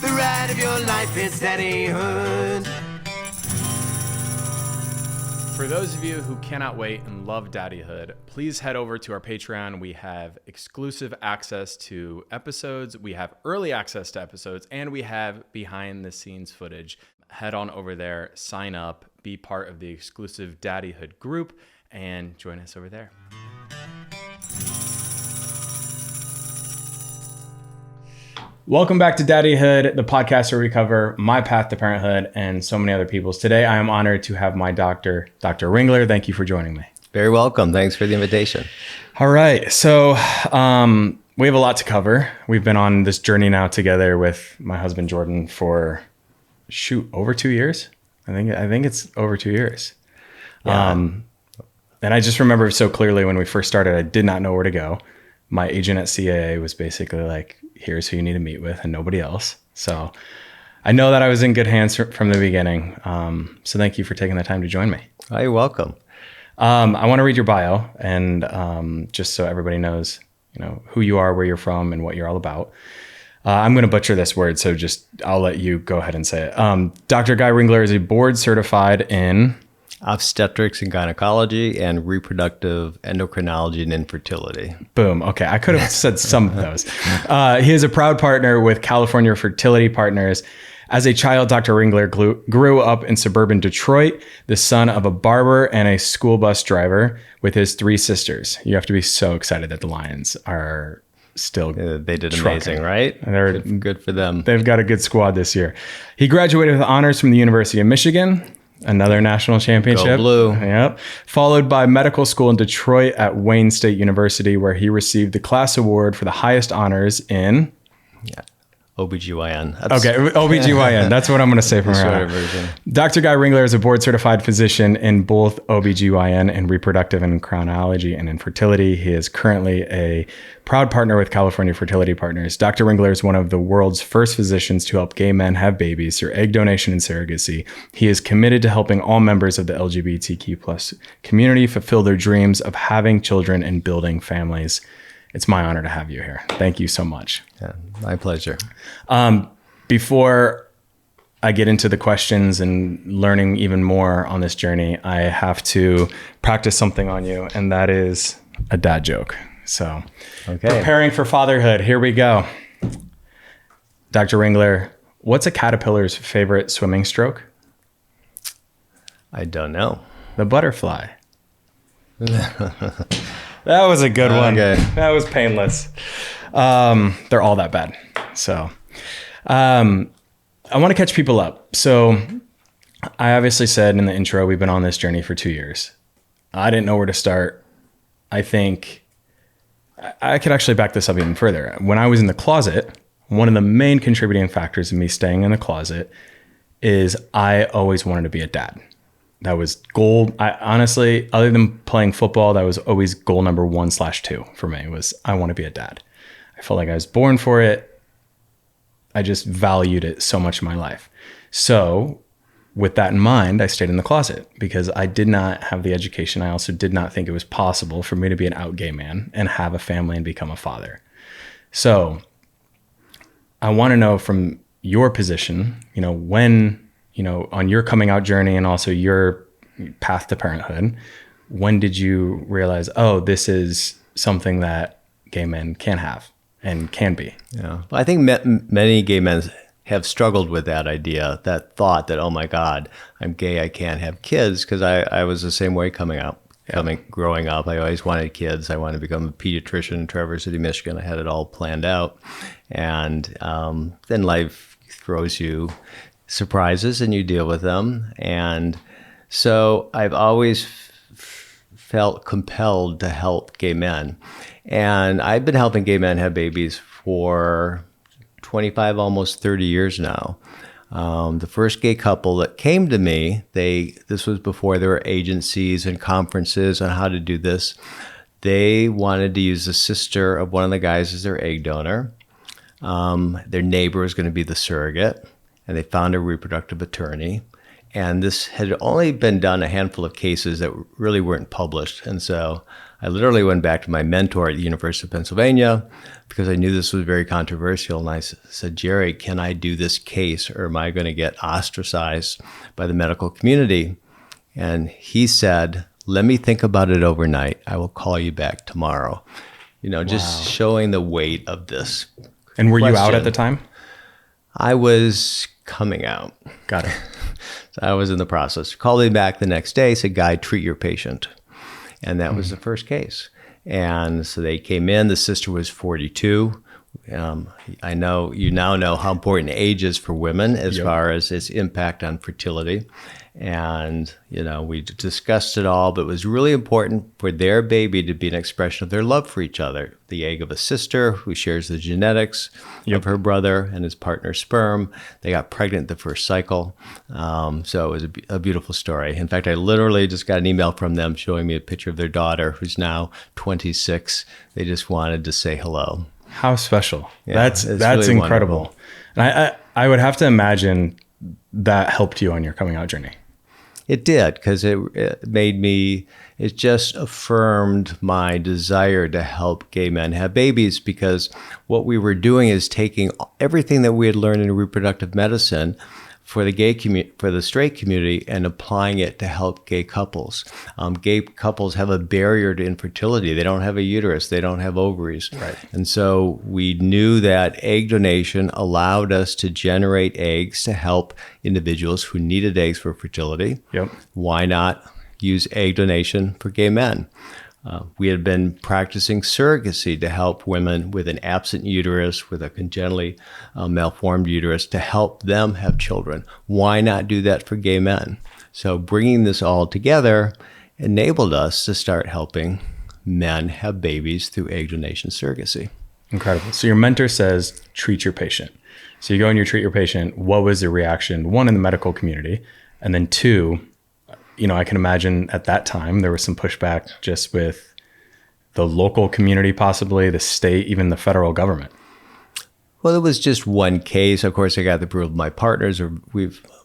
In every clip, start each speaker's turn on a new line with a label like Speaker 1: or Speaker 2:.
Speaker 1: The ride of your life is daddyhood.
Speaker 2: For those of you who cannot wait and love daddyhood, please head over to our Patreon. We have exclusive access to episodes, we have early access to episodes, and we have behind the scenes footage. Head on over there, sign up, be part of the exclusive daddyhood group, and join us over there. Welcome back to Daddyhood, the podcast where we cover my path to parenthood and so many other people's. Today, I am honored to have my doctor, Dr. Ringler. Thank you for joining me.
Speaker 3: Very welcome. Thanks for the invitation.
Speaker 2: All right. So we have a lot to cover. We've been on this journey now together with my husband, Jordan, for, over 2 years. I think it's over 2 years.
Speaker 3: Yeah.
Speaker 2: And I just remember so clearly when we first started, I did not know where to go. My agent at CAA was basically like, here's who you need to meet with and nobody else. So I know that I was in good hands from the beginning. So thank you for taking the time to join me.
Speaker 3: Oh, you're welcome.
Speaker 2: I want to read your bio and just so everybody knows, who you are, where you're from, and what you're all about. I'm going to butcher this word, so I'll let you go ahead and say it. Dr. Guy Ringler is a board certified in
Speaker 3: Obstetrics and gynecology and reproductive endocrinology and infertility.
Speaker 2: Boom. Okay. I could have said some of those. He is a proud partner with California Fertility Partners. As a child, Dr. Ringler grew up in suburban Detroit, the son of a barber and a school bus driver with his three sisters. You have to be so excited that the Lions are still
Speaker 3: They did
Speaker 2: trucking.
Speaker 3: amazing, right?
Speaker 2: They're
Speaker 3: Good for them.
Speaker 2: They've got a good squad this year. He graduated with honors from the University of Michigan. Another national championship.
Speaker 3: Go Blue.
Speaker 2: Yep. Followed by medical school in Detroit at Wayne State University, where he received the class award for the highest honors in...
Speaker 3: Yeah. OBGYN.
Speaker 2: Okay, OBGYN. That's what I'm going to say from here on out.
Speaker 3: Version.
Speaker 2: Dr. Guy Ringler is a board certified physician in both OBGYN and reproductive endocrinology and infertility. He is currently a proud partner with California Fertility Partners. Dr. Ringler is one of the world's first physicians to help gay men have babies through egg donation and surrogacy. He is committed to helping all members of the LGBTQ plus community fulfill their dreams of having children and building families. It's my honor to have you here. Thank you so much.
Speaker 3: Yeah, my pleasure.
Speaker 2: Before I get into the questions and learning even more on this journey, I have to practice something on you, and that is a dad joke. So, Preparing for fatherhood. Here we go. Dr. Ringler, what's a caterpillar's favorite swimming stroke?
Speaker 3: I don't know.
Speaker 2: The butterfly. That was a good one.
Speaker 3: Okay.
Speaker 2: That was painless. They're all that bad. So I want to catch people up. So I obviously said in the intro, we've been on this journey for 2 years. I didn't know where to start. I think I could actually back this up even further. When I was in the closet, one of the main contributing factors of me staying in the closet is I always wanted to be a dad. That was goal. I honestly, other than playing football, that was always goal number 1/2 for me was I want to be a dad. I felt like I was born for it. I just valued it so much in my life. So with that in mind, I stayed in the closet because I did not have the education. I also did not think it was possible for me to be an out gay man and have a family and become a father. So I want to know from your position, when, on your coming out journey and also your path to parenthood, when did you realize, oh, this is something that gay men can have and can be?
Speaker 3: Yeah, I think many gay men have struggled with that idea, that thought that, oh my God, I'm gay, I can't have kids, because I was the same way growing up. I always wanted kids. I wanted to become a pediatrician in Traverse City, Michigan. I had it all planned out. And then life throws you surprises and you deal with them. And so I've always felt compelled to help gay men. And I've been helping gay men have babies for 25, almost 30 years now. The first gay couple that came to me, this was before there were agencies and conferences on how to do this. They wanted to use the sister of one of the guys as their egg donor. Their neighbor was going to be the surrogate, and they found a reproductive attorney. And this had only been done a handful of cases that really weren't published. And so I literally went back to my mentor at the University of Pennsylvania because I knew this was very controversial. And I said, Jerry, can I do this case or am I going to get ostracized by the medical community? And he said, let me think about it overnight. I will call you back tomorrow. Just showing the weight of this.
Speaker 2: And were you out
Speaker 3: question.
Speaker 2: at the time?
Speaker 3: I was coming out.
Speaker 2: Got it.
Speaker 3: So I was in the process. Called me back the next day, said, Guy, treat your patient. And that was the first case. And so they came in. The sister was 42. I know you now know how important age is for women as far as its impact on fertility. And, we discussed it all, but it was really important for their baby to be an expression of their love for each other. The egg of a sister who shares the genetics of her brother and his partner's sperm. They got pregnant the first cycle. So it was a beautiful story. In fact, I literally just got an email from them showing me a picture of their daughter, who's now 26. They just wanted to say hello.
Speaker 2: How special.
Speaker 3: Yeah,
Speaker 2: That's
Speaker 3: really
Speaker 2: incredible.
Speaker 3: wonderful.
Speaker 2: And I would have to imagine that helped you on your coming out journey.
Speaker 3: It did, because it just affirmed my desire to help gay men have babies, because what we were doing is taking everything that we had learned in reproductive medicine for the straight community and applying it to help gay couples. Gay couples have a barrier to infertility. They don't have a uterus. They don't have ovaries.
Speaker 2: Right.
Speaker 3: And so we knew that egg donation allowed us to generate eggs to help individuals who needed eggs for fertility.
Speaker 2: Yep.
Speaker 3: Why not use egg donation for gay men? We had been practicing surrogacy to help women with an absent uterus, with a congenitally malformed uterus, to help them have children. Why not do that for gay men? So bringing this all together enabled us to start helping men have babies through egg donation surrogacy.
Speaker 2: Incredible. So your mentor says, treat your patient. So you go and you treat your patient. What was the reaction, one, in the medical community, and then two, I can imagine at that time there was some pushback just with the local community, possibly the state, even the federal government.
Speaker 3: Well, it was just one case. Of course, I got the approval of my partners.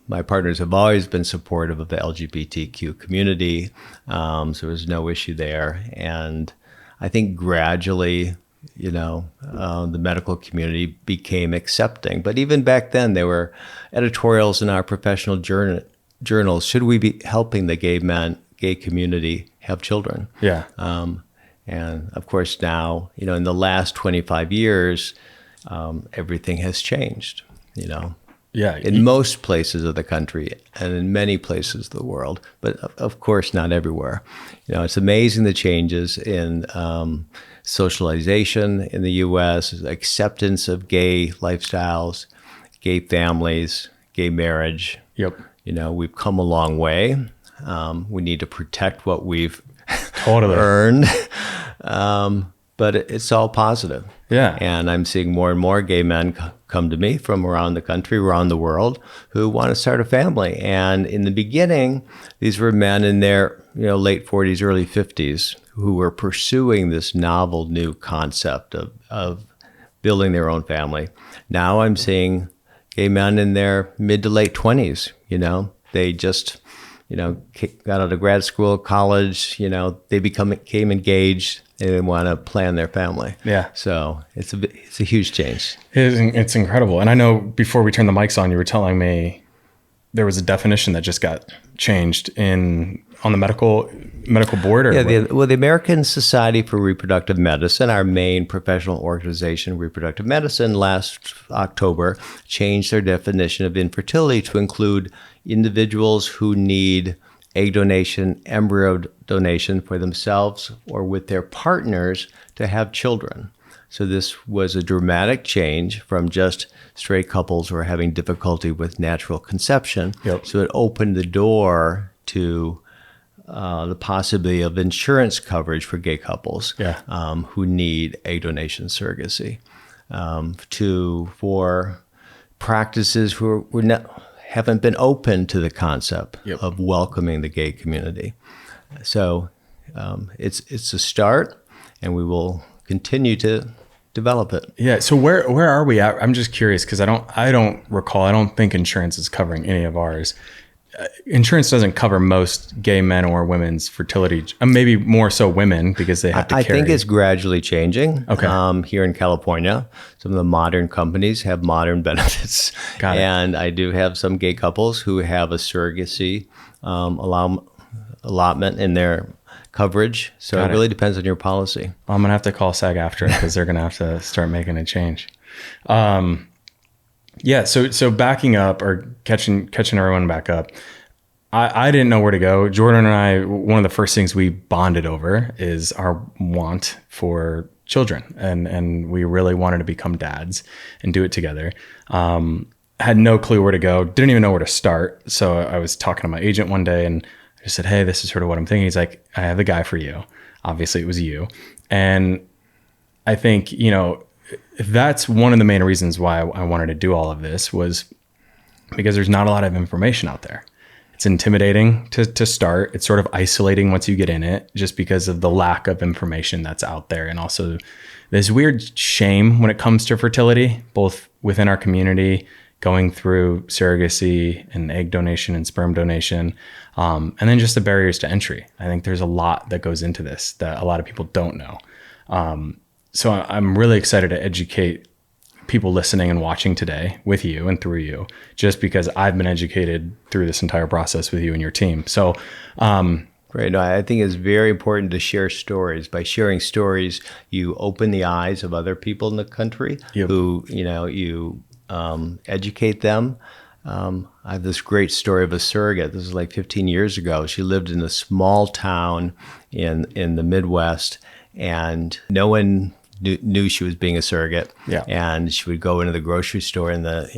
Speaker 3: My partners have always been supportive of the LGBTQ community, so there was no issue there. And I think gradually, the medical community became accepting. But even back then, there were editorials in our professional journals, should we be helping the gay community have children?
Speaker 2: Yeah.
Speaker 3: And of course now, in the last 25 years, everything has changed,
Speaker 2: Yeah.
Speaker 3: in most places of the country and in many places of the world, but of course not everywhere. It's amazing the changes in socialization in the U.S., acceptance of gay lifestyles, gay families, gay marriage.
Speaker 2: Yep.
Speaker 3: We've come a long way. We need to protect what we've
Speaker 2: Totally
Speaker 3: earned. But it's all positive.
Speaker 2: Yeah.
Speaker 3: And I'm seeing more and more gay men come to me from around the country, around the world, who want to start a family. And in the beginning, these were men in their late 40s, early 50s, who were pursuing this novel new concept of building their own family. Now I'm seeing gay men in their mid to late 20s. They just got out of grad school, college, they became engaged and they want to plan their family.
Speaker 2: Yeah.
Speaker 3: So it's a huge change.
Speaker 2: It's incredible. And I know before we turned the mics on, you were telling me there was a definition that just got changed on the medical board. Or
Speaker 3: the American Society for Reproductive Medicine, our main professional organization, reproductive medicine, last October changed their definition of infertility to include individuals who need egg donation, embryo donation for themselves or with their partners to have children. So this was a dramatic change from just straight couples who are having difficulty with natural conception.
Speaker 2: Yep.
Speaker 3: So it opened the door to the possibility of insurance coverage for gay couples who need egg donation surrogacy, for practices who haven't been open to the concept of welcoming the gay community. So it's a start, and we will continue to develop it.
Speaker 2: Yeah. So where are we at? I'm just curious because I don't recall. I don't think insurance is covering any of ours. insurance doesn't cover most gay men or women's fertility, maybe more so women because they have to
Speaker 3: I
Speaker 2: carry.
Speaker 3: think it's gradually changing.
Speaker 2: Okay.
Speaker 3: Here in California, some of the modern companies have modern benefits.
Speaker 2: Got it.
Speaker 3: And I do have some gay couples who have a surrogacy allotment in their coverage. So
Speaker 2: Got
Speaker 3: it really depends on your policy.
Speaker 2: I'm going to have to call SAG-AFTRA because they're going to have to start making a change. Yeah. So backing up or catching everyone back up, I didn't know where to go. Jordan and I, one of the first things we bonded over is our want for children. And we really wanted to become dads and do it together. Had no clue where to go. Didn't even know where to start. So I was talking to my agent one day and I just said, hey, this is sort of what I'm thinking. He's like, I have a guy for you. Obviously it was you. And I think, that's one of the main reasons why I wanted to do all of this was because there's not a lot of information out there. It's intimidating to start. It's sort of isolating once you get in it just because of the lack of information that's out there. And also this weird shame when it comes to fertility, both within our community, going through surrogacy and egg donation and sperm donation, and then just the barriers to entry. I think there's a lot that goes into this that a lot of people don't know. So I'm really excited to educate people listening and watching today with you and through you, just because I've been educated through this entire process with you and your team. So,
Speaker 3: Right. No, I think it's very important to share stories. By sharing stories, you open the eyes of other people in the country who, you educate them. I have this great story of a surrogate. This is like 15 years ago. She lived in a small town in the Midwest, and no one knew she was being a surrogate.
Speaker 2: Yeah.
Speaker 3: And she would go into the grocery store in the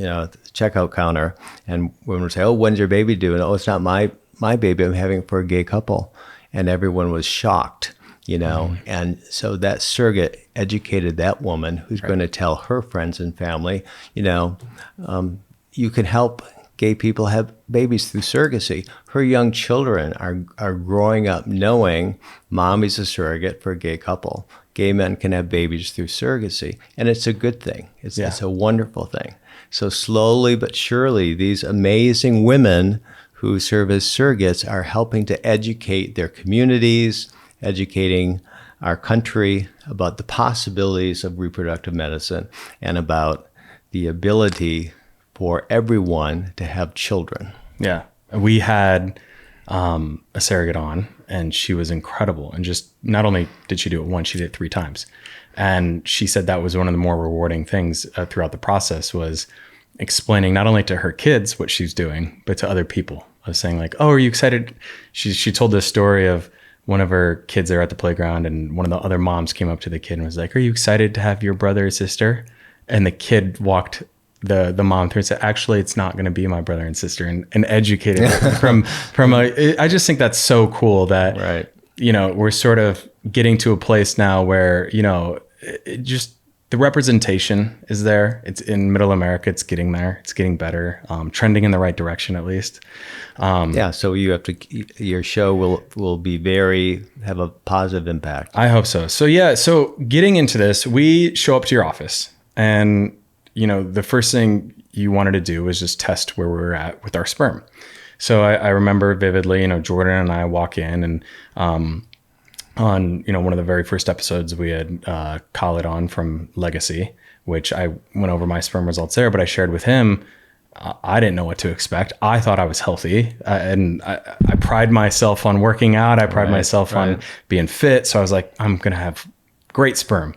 Speaker 3: checkout counter, and women would say, "Oh, when's your baby due?" And, "Oh, it's not my baby. I'm having it for a gay couple." And everyone was shocked, And so that surrogate educated that woman who's going to tell her friends and family, you can help gay people have babies through surrogacy. Her young children are growing up knowing mommy's a surrogate for a gay couple. Gay men can have babies through surrogacy, and it's a good thing. It's a wonderful thing. So slowly but surely, these amazing women who serve as surrogates are helping to educate their communities, educating our country about the possibilities of reproductive medicine and about the ability for everyone to have children.
Speaker 2: Yeah. We had a surrogate on, and she was incredible. And just not only did she do it once, she did it 3 times. And she said that was one of the more rewarding things throughout the process was explaining not only to her kids what she's doing, but to other people. I was saying like, "Oh, are you excited?" She told this story of one of her kids there at the playground, and one of the other moms came up to the kid and was like, "Are you excited to have your brother or sister?" And the kid walked the mom through and said, "Actually, it's not going to be my brother and sister," and educated her I just think that's so cool that,
Speaker 3: Right.
Speaker 2: We're sort of getting to a place now where, it just the representation is there. It's in Middle America. It's getting there. It's getting better, trending in the right direction, at least.
Speaker 3: So you have to, your show will be have a positive impact.
Speaker 2: I hope so. So getting into this, we show up to your office, and the first thing you wanted to do was just test where we were at with our sperm. So I remember vividly, Jordan and I walk in, and on one of the very first episodes we had Khaled on from Legacy, which I went over my sperm results there, but I shared with him. I didn't know what to expect. I thought I was healthy, and I pride myself on working out. I pride myself on being fit. So I was like, I'm gonna have great sperm.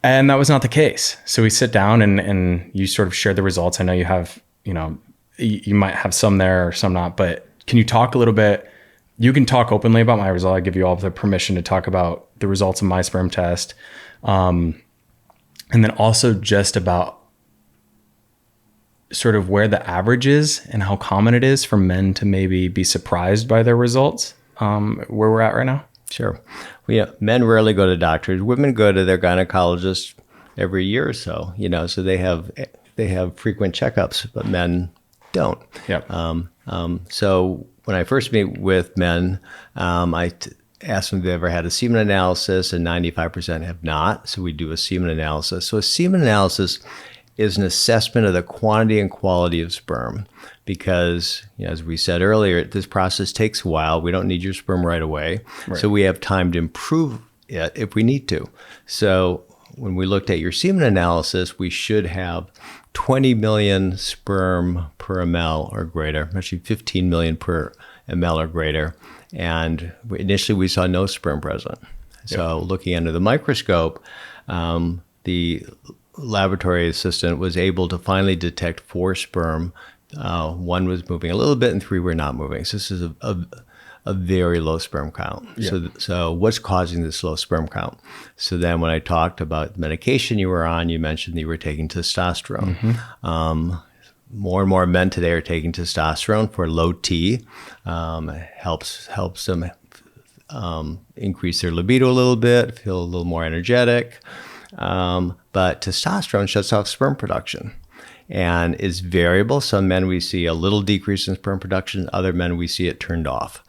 Speaker 2: And that was not the case. So we sit down and you sort of share the results. I know you have, you might have some there or some not, but can you talk a little bit? You can talk openly about my result. I give you all the permission to talk about the results of my sperm test. And then also just about sort of where the average is and how common it is for men to maybe be surprised by their results, where we're at right now.
Speaker 3: Sure. Men rarely go to doctors. Women go to their gynecologist every year or so, so they have frequent checkups, but men don't.
Speaker 2: Yep.
Speaker 3: So when I first meet with men, I ask them if they've ever had a semen analysis, and 95% have not. So we do a semen analysis. So a semen analysis is an assessment of the quantity and quality of sperm. Because, as we said earlier, this process takes a while. We don't need your sperm right away. Right. So we have time to improve it if we need to. So when we looked at your semen analysis, we should have 20 million sperm per ml or greater, actually 15 million per ml or greater. And initially we saw no sperm present. So looking under the microscope, the laboratory assistant was able to finally detect 4 sperm. 1 was moving a little bit and 3 were not moving. So this is a very low sperm count. So what's causing this low sperm count? So then when I talked about the medication you were on, you mentioned that you were taking testosterone. More and more men today are taking testosterone for low T. Helps them increase their libido a little bit, feel a little more energetic. But testosterone shuts off sperm production and is variable. Some men we see a little decrease in sperm production, other men we see it turned off.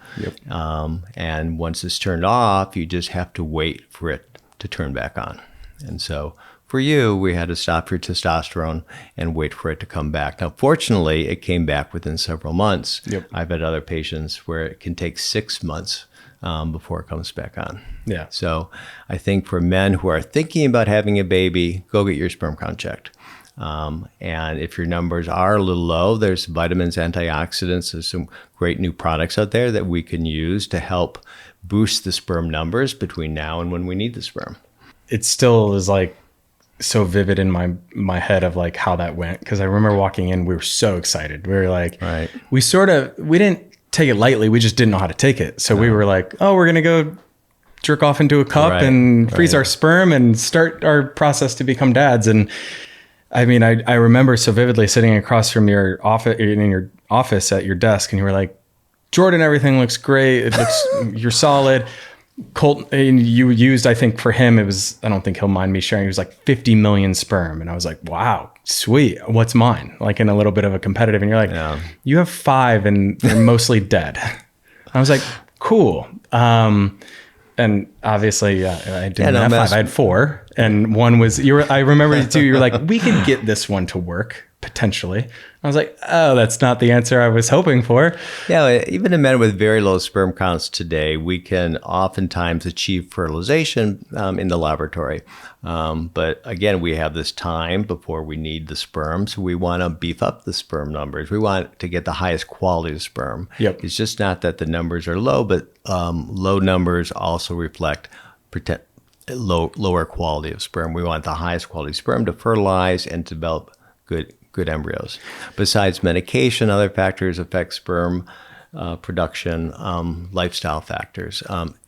Speaker 3: And once it's turned off, you just have to wait for it to turn back on. And so for you, we had to stop your testosterone and wait for it to come back. Now, fortunately, it came back within several months. I've had other patients where it can take 6 months before it comes back on. So I think for men who are thinking about having a baby, go get your sperm count checked. And if your numbers are a little low, there's vitamins, antioxidants, there's some great new products out there that we can use to help boost the sperm numbers between now and when we need the sperm.
Speaker 2: It still is like so vivid in my head of like how that went. Cause I remember walking in, we were so excited. We were like, we didn't take it lightly. We just didn't know how to take it. So we were like, oh, we're going to go jerk off into a cup and freeze our sperm and start our process to become dads. And I mean, I remember so vividly sitting across from your office in your office at your desk, and you were like, Jordan, everything looks great. It looks, you're solid. Colton, and you used, I think for him, it was, I don't think he'll mind me sharing, it was like 50 million sperm. And I was like, wow, sweet. What's mine? Like in a little bit of a competitive. And you're like, you have 5 and they're mostly dead. I was like, cool. And obviously, I didn't have 5. I had 4, and 1 was I remember too. You were like, we could get this one to work potentially. I was like, oh, that's not the answer I was hoping for.
Speaker 3: Yeah, even in men with very low sperm counts today, we can oftentimes achieve fertilization in the laboratory. But again, we have this time before we need the sperm, so we want to beef up the sperm numbers. We want to get the highest quality of sperm. It's just not that the numbers are low, but low numbers also reflect lower quality of sperm. We want the highest quality sperm to fertilize and develop good embryos. Besides medication, other factors affect sperm production, lifestyle factors.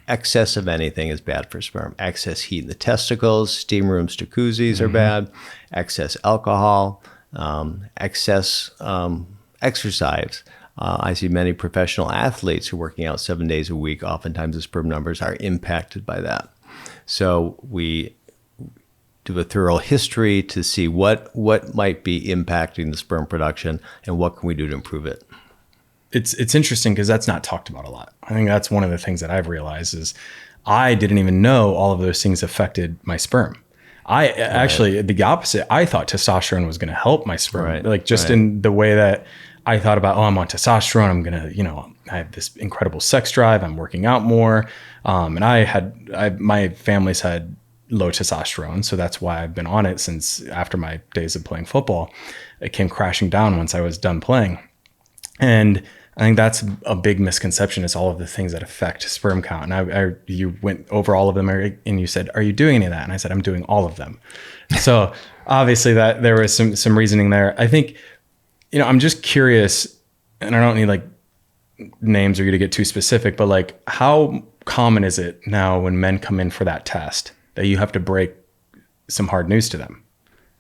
Speaker 3: Excess of anything is bad for sperm. Excess heat in the testicles, steam rooms, jacuzzis are bad. Excess alcohol, excess exercise. I see many professional athletes who are working out 7 days a week. Oftentimes the sperm numbers are impacted by that. So we do a thorough history to see what might be impacting the sperm production and what can we do to improve it.
Speaker 2: It's interesting because that's not talked about a lot. I think that's one of the things that I've realized is I didn't even know all of those things affected my sperm. I actually, the opposite, I thought testosterone was going to help my sperm. Like just in the way that I thought about, I'm on testosterone. I'm going to, I have this incredible sex drive. I'm working out more. And my family's had low testosterone. So that's why I've been on it since after my days of playing football. It came crashing down once I was done playing. And I think that's a big misconception, is all of the things that affect sperm count. And you went over all of them and you said, are you doing any of that? And I said, I'm doing all of them. So obviously that there was some reasoning there. I think, I'm just curious, and I don't need like names or you to get too specific, but like how common is it now when men come in for that test that you have to break some hard news to them?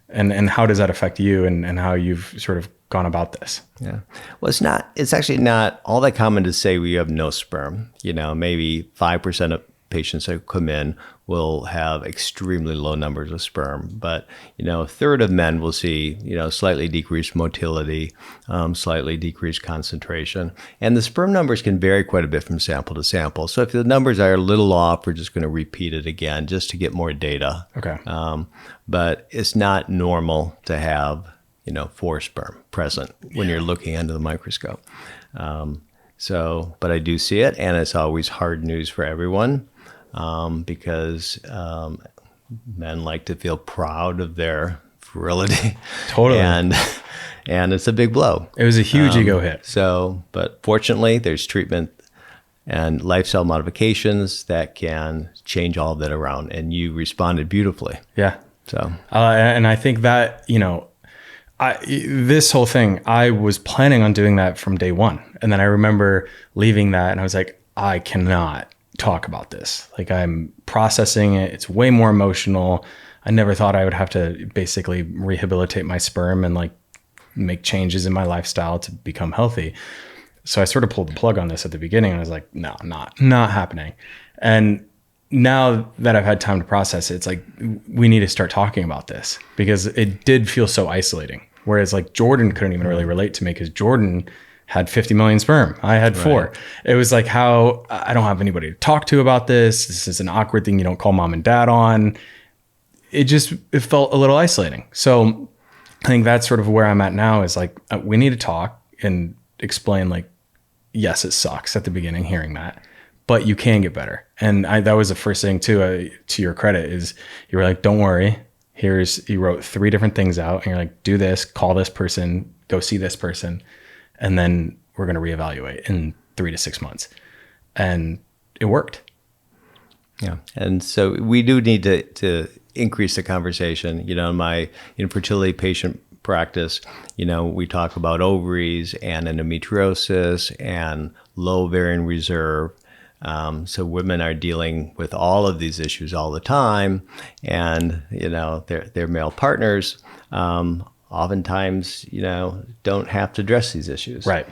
Speaker 2: And how does that affect you and how you've sort of gone about this?
Speaker 3: Yeah. Well, it's actually not all that common to say we have no sperm. Maybe 5% patients that come in will have extremely low numbers of sperm. But, a third of men will see, slightly decreased motility, slightly decreased concentration. And the sperm numbers can vary quite a bit from sample to sample. So if the numbers are a little off, we're just going to repeat it again just to get more data.
Speaker 2: Okay.
Speaker 3: But it's not normal to have, 4 sperm present when you're looking under the microscope. But I do see it, and it's always hard news for everyone. Because men like to feel proud of their virility.
Speaker 2: Totally.
Speaker 3: And it's a big blow.
Speaker 2: It was a huge ego hit.
Speaker 3: But fortunately, there's treatment and lifestyle modifications that can change all of that around. And you responded beautifully.
Speaker 2: Yeah.
Speaker 3: So,
Speaker 2: and I think that, this whole thing, I was planning on doing that from day one. And then I remember leaving that and I was like, I cannot talk about this. Like, I'm processing it. It's way more emotional. I never thought I would have to basically rehabilitate my sperm and like make changes in my lifestyle to become healthy. So I sort of pulled the plug on this at the beginning and I was like, no, not happening. And now that I've had time to process it, it's like, we need to start talking about this because it did feel so isolating. Whereas like Jordan couldn't even really relate to me because Jordan had 50 million sperm. I had 4. Right. It was like, how I don't have anybody to talk to about this. This is an awkward thing you don't call mom and dad on. It felt a little isolating. So I think that's sort of where I'm at now is like, we need to talk and explain like, yes, it sucks at the beginning hearing that, but you can get better. And that was the first thing too, to your credit is you were like, don't worry. You wrote 3 different things out and you're like, do this, call this person, go see this person. And then we're going to reevaluate in 3 to 6 months. And it worked.
Speaker 3: Yeah. And so we do need to increase the conversation. In my infertility patient practice, we talk about ovaries and endometriosis and low ovarian reserve. So women are dealing with all of these issues all the time. And, their male partners, oftentimes, don't have to address these issues.
Speaker 2: Right.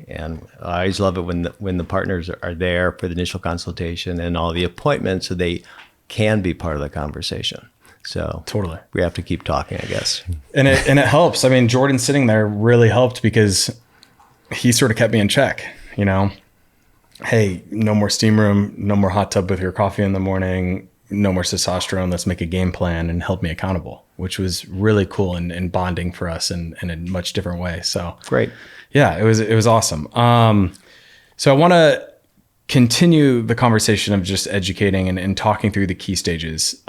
Speaker 3: And I always love it when the partners are there for the initial consultation and all the appointments, so they can be part of the conversation. So
Speaker 2: totally,
Speaker 3: we have to keep talking, I guess.
Speaker 2: And it helps. I mean, Jordan sitting there really helped because he sort of kept me in check. Hey, no more steam room, no more hot tub with your coffee in the morning. No more testosterone. Let's make a game plan and help me accountable, which was really cool and bonding for us in a much different way. So
Speaker 3: great.
Speaker 2: Yeah, it was awesome. So I want to continue the conversation of just educating and talking through the key stages.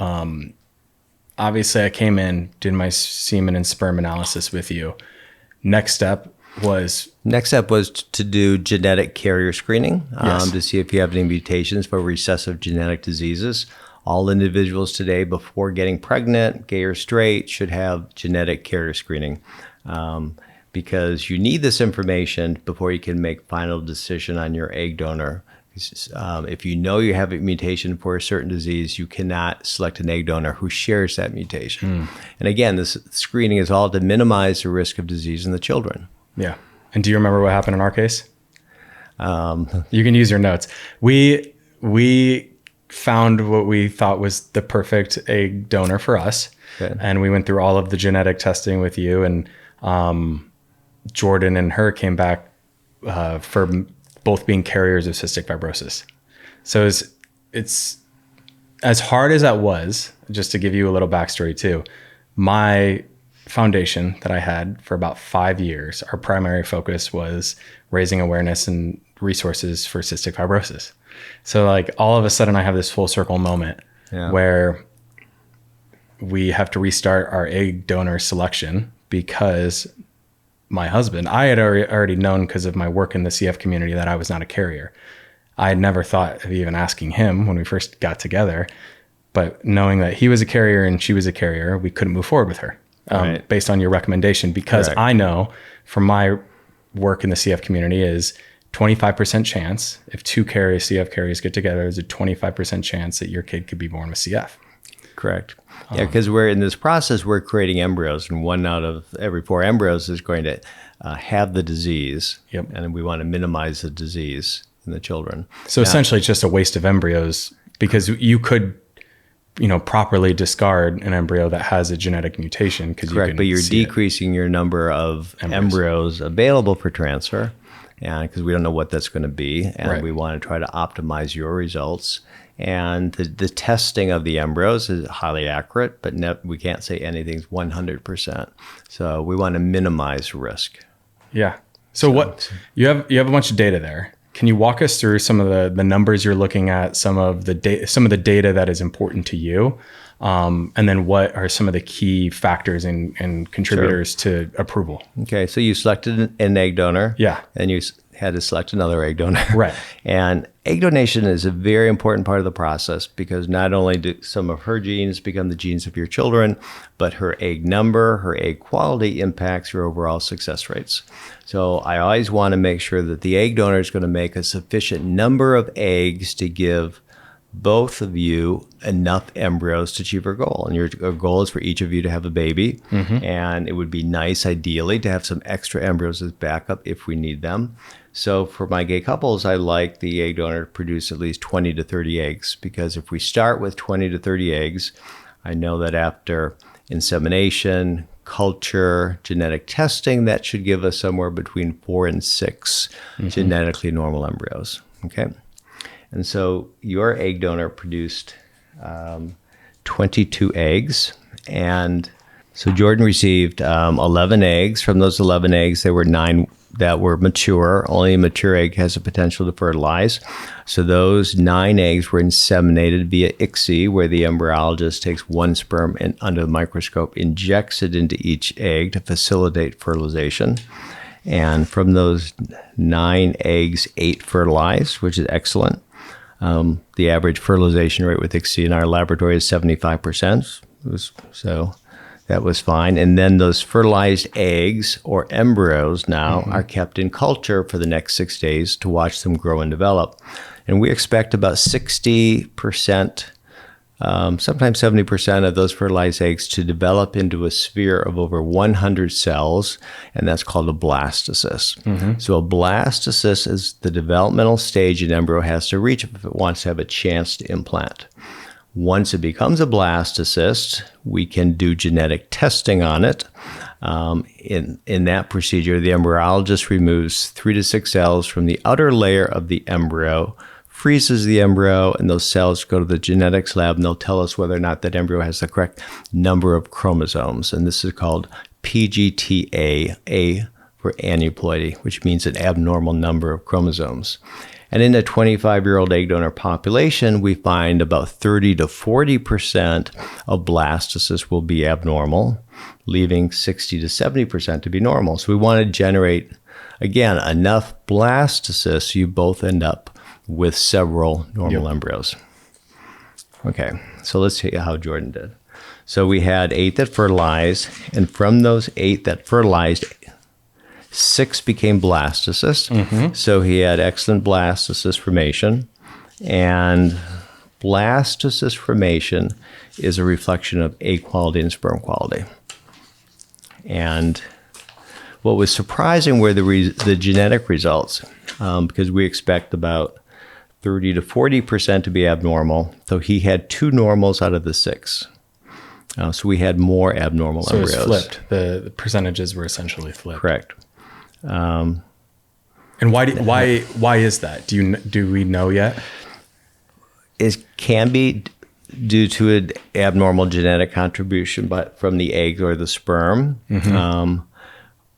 Speaker 2: Obviously I came in, did my semen and sperm analysis with you. Next step was to do genetic carrier screening, yes,
Speaker 3: to see if you have any mutations for recessive genetic diseases. All individuals today, before getting pregnant, gay or straight, should have genetic carrier screening because you need this information before you can make final decision on your egg donor. If you know you have a mutation for a certain disease, you cannot select an egg donor who shares that mutation. And again, this screening is all to minimize the risk of disease in the children.
Speaker 2: Yeah. And do you remember what happened in our case? You can use your notes. We found what we thought was the perfect egg donor for us.
Speaker 3: Okay.
Speaker 2: And we went through all of the genetic testing with you, and Jordan and her came back for both being carriers of cystic fibrosis. So it's as hard as that was, just to give you a little backstory too, my foundation that I had for about 5 years, our primary focus was raising awareness and resources for cystic fibrosis. So like all of a sudden I have this full circle moment where we have to restart our egg donor selection because my husband, I had already known because of my work in the CF community that I was not a carrier. I had never thought of even asking him when we first got together, but knowing that he was a carrier and she was a carrier, we couldn't move forward with her based on your recommendation, because I know from my work in the CF community is 25% chance if 2 CF carriers get together, there's a 25% chance that your kid could be born with CF.
Speaker 3: Correct. Yeah, because we're in this process, we're creating embryos, and 1 out of every 4 embryos is going to have the disease.
Speaker 2: Yep.
Speaker 3: And we want to minimize the disease the children.
Speaker 2: So essentially it's just a waste of embryos, because you could, properly discard an embryo that has a genetic mutation.
Speaker 3: Correct, but you're decreasing your number of embryos available for transfer, and because we don't know what that's going to be, and we want to try to optimize your results. And the testing of the embryos is highly accurate, but we can't say anything's 100%. So we want to minimize risk.
Speaker 2: Yeah. So what you have a bunch of data there. Can you walk us through some of the numbers you're looking at, some of the data that is important to you, and then what are some of the key factors and contributors to approval?
Speaker 3: Okay, so you selected an egg donor.
Speaker 2: Yeah.
Speaker 3: And you had to select another egg donor.
Speaker 2: Right.
Speaker 3: And egg donation is a very important part of the process, because not only do some of her genes become the genes of your children, but her egg number, her egg quality impacts your overall success rates. So I always want to make sure that the egg donor is going to make a sufficient number of eggs to give both of you enough embryos to achieve our goal. And your goal is for each of you to have a baby. And it would be nice, ideally, to have some extra embryos as backup if we need them. So for my gay couples, I like the egg donor to produce at least 20 to 30 eggs, because if we start with 20 to 30 eggs, I know that after insemination, culture, genetic testing, that should give us somewhere between 4 and 6 genetically normal embryos. Okay. And so your egg donor produced 22 eggs. And so Jordan received 11 eggs. From those 11 eggs, there were 9 that were mature. Only a mature egg has the potential to fertilize. So those 9 eggs were inseminated via ICSI, where the embryologist takes one sperm and under the microscope injects it into each egg to facilitate fertilization. And from those 9 eggs, 8 fertilized, which is excellent. The average fertilization rate with ICSI in our laboratory is 75%. So that was fine. And then those fertilized eggs or embryos now are kept in culture for the next 6 days to watch them grow and develop. And we expect about 60%, sometimes 70% of those fertilized eggs to develop into a sphere of over 100 cells, and that's called a blastocyst. So a blastocyst is the developmental stage an embryo has to reach if it wants to have a chance to implant. Once it becomes a blastocyst, we can do genetic testing on it. In that procedure, the embryologist removes 3 to 6 cells from the outer layer of the embryo, freezes the embryo, and those cells go to the genetics lab, and they'll tell us whether or not that embryo has the correct number of chromosomes. And this is called PGTA, A for aneuploidy, which means an abnormal number of chromosomes. And in a 25-year-old egg donor population, we find about 30 to 40% of blastocysts will be abnormal, leaving 60 to 70% to be normal. So we want to generate, again, enough blastocysts so you both end up with several normal embryos. Okay, so let's see how Jordan did. So we had 8 that fertilized, and from those 8 that fertilized, 6 became blastocysts. So he had excellent blastocyst formation. And blastocyst formation is a reflection of egg quality and sperm quality. And what was surprising were the genetic results, because we expect about 30 to 40% to be abnormal. So he had 2 normals out of the 6. So we had more abnormal embryos.
Speaker 2: So it was flipped. The percentages were essentially flipped.
Speaker 3: Correct.
Speaker 2: And why is that? Do we know yet?
Speaker 3: It can be due to an abnormal genetic contribution, but from the egg or the sperm.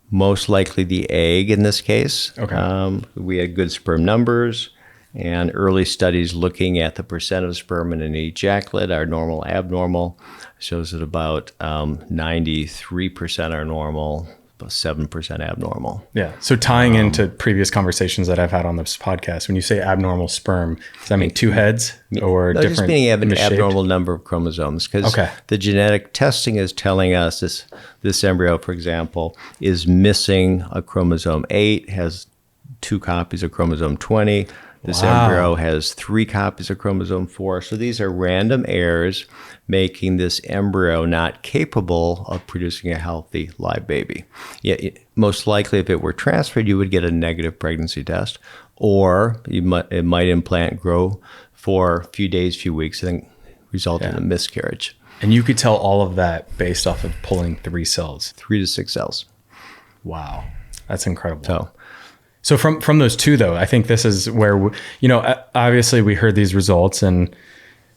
Speaker 3: Most likely the egg in this case.
Speaker 2: Okay.
Speaker 3: We had good sperm numbers, and early studies looking at the percent of sperm in an ejaculate are normal, abnormal, shows that about 93% are normal, about 7% abnormal.
Speaker 2: Yeah. So tying into previous conversations that I've had on this podcast, when you say abnormal sperm, does that mean 2 heads or
Speaker 3: no,
Speaker 2: different?
Speaker 3: Just meaning an abnormal number of chromosomes, because the genetic testing is telling us this embryo, for example, is missing a chromosome 8, has 2 copies of chromosome 20. This embryo has 3 copies of chromosome 4. So these are random errors making this embryo not capable of producing a healthy live baby. Most likely, if it were transferred, you would get a negative pregnancy test. or it might implant, grow for a few days, few weeks, and then result in a miscarriage.
Speaker 2: And you could tell all of that based off of pulling 3 cells.
Speaker 3: 3 to 6 cells.
Speaker 2: Wow. That's incredible. So from those 2, though, I think this is where, obviously we heard these results and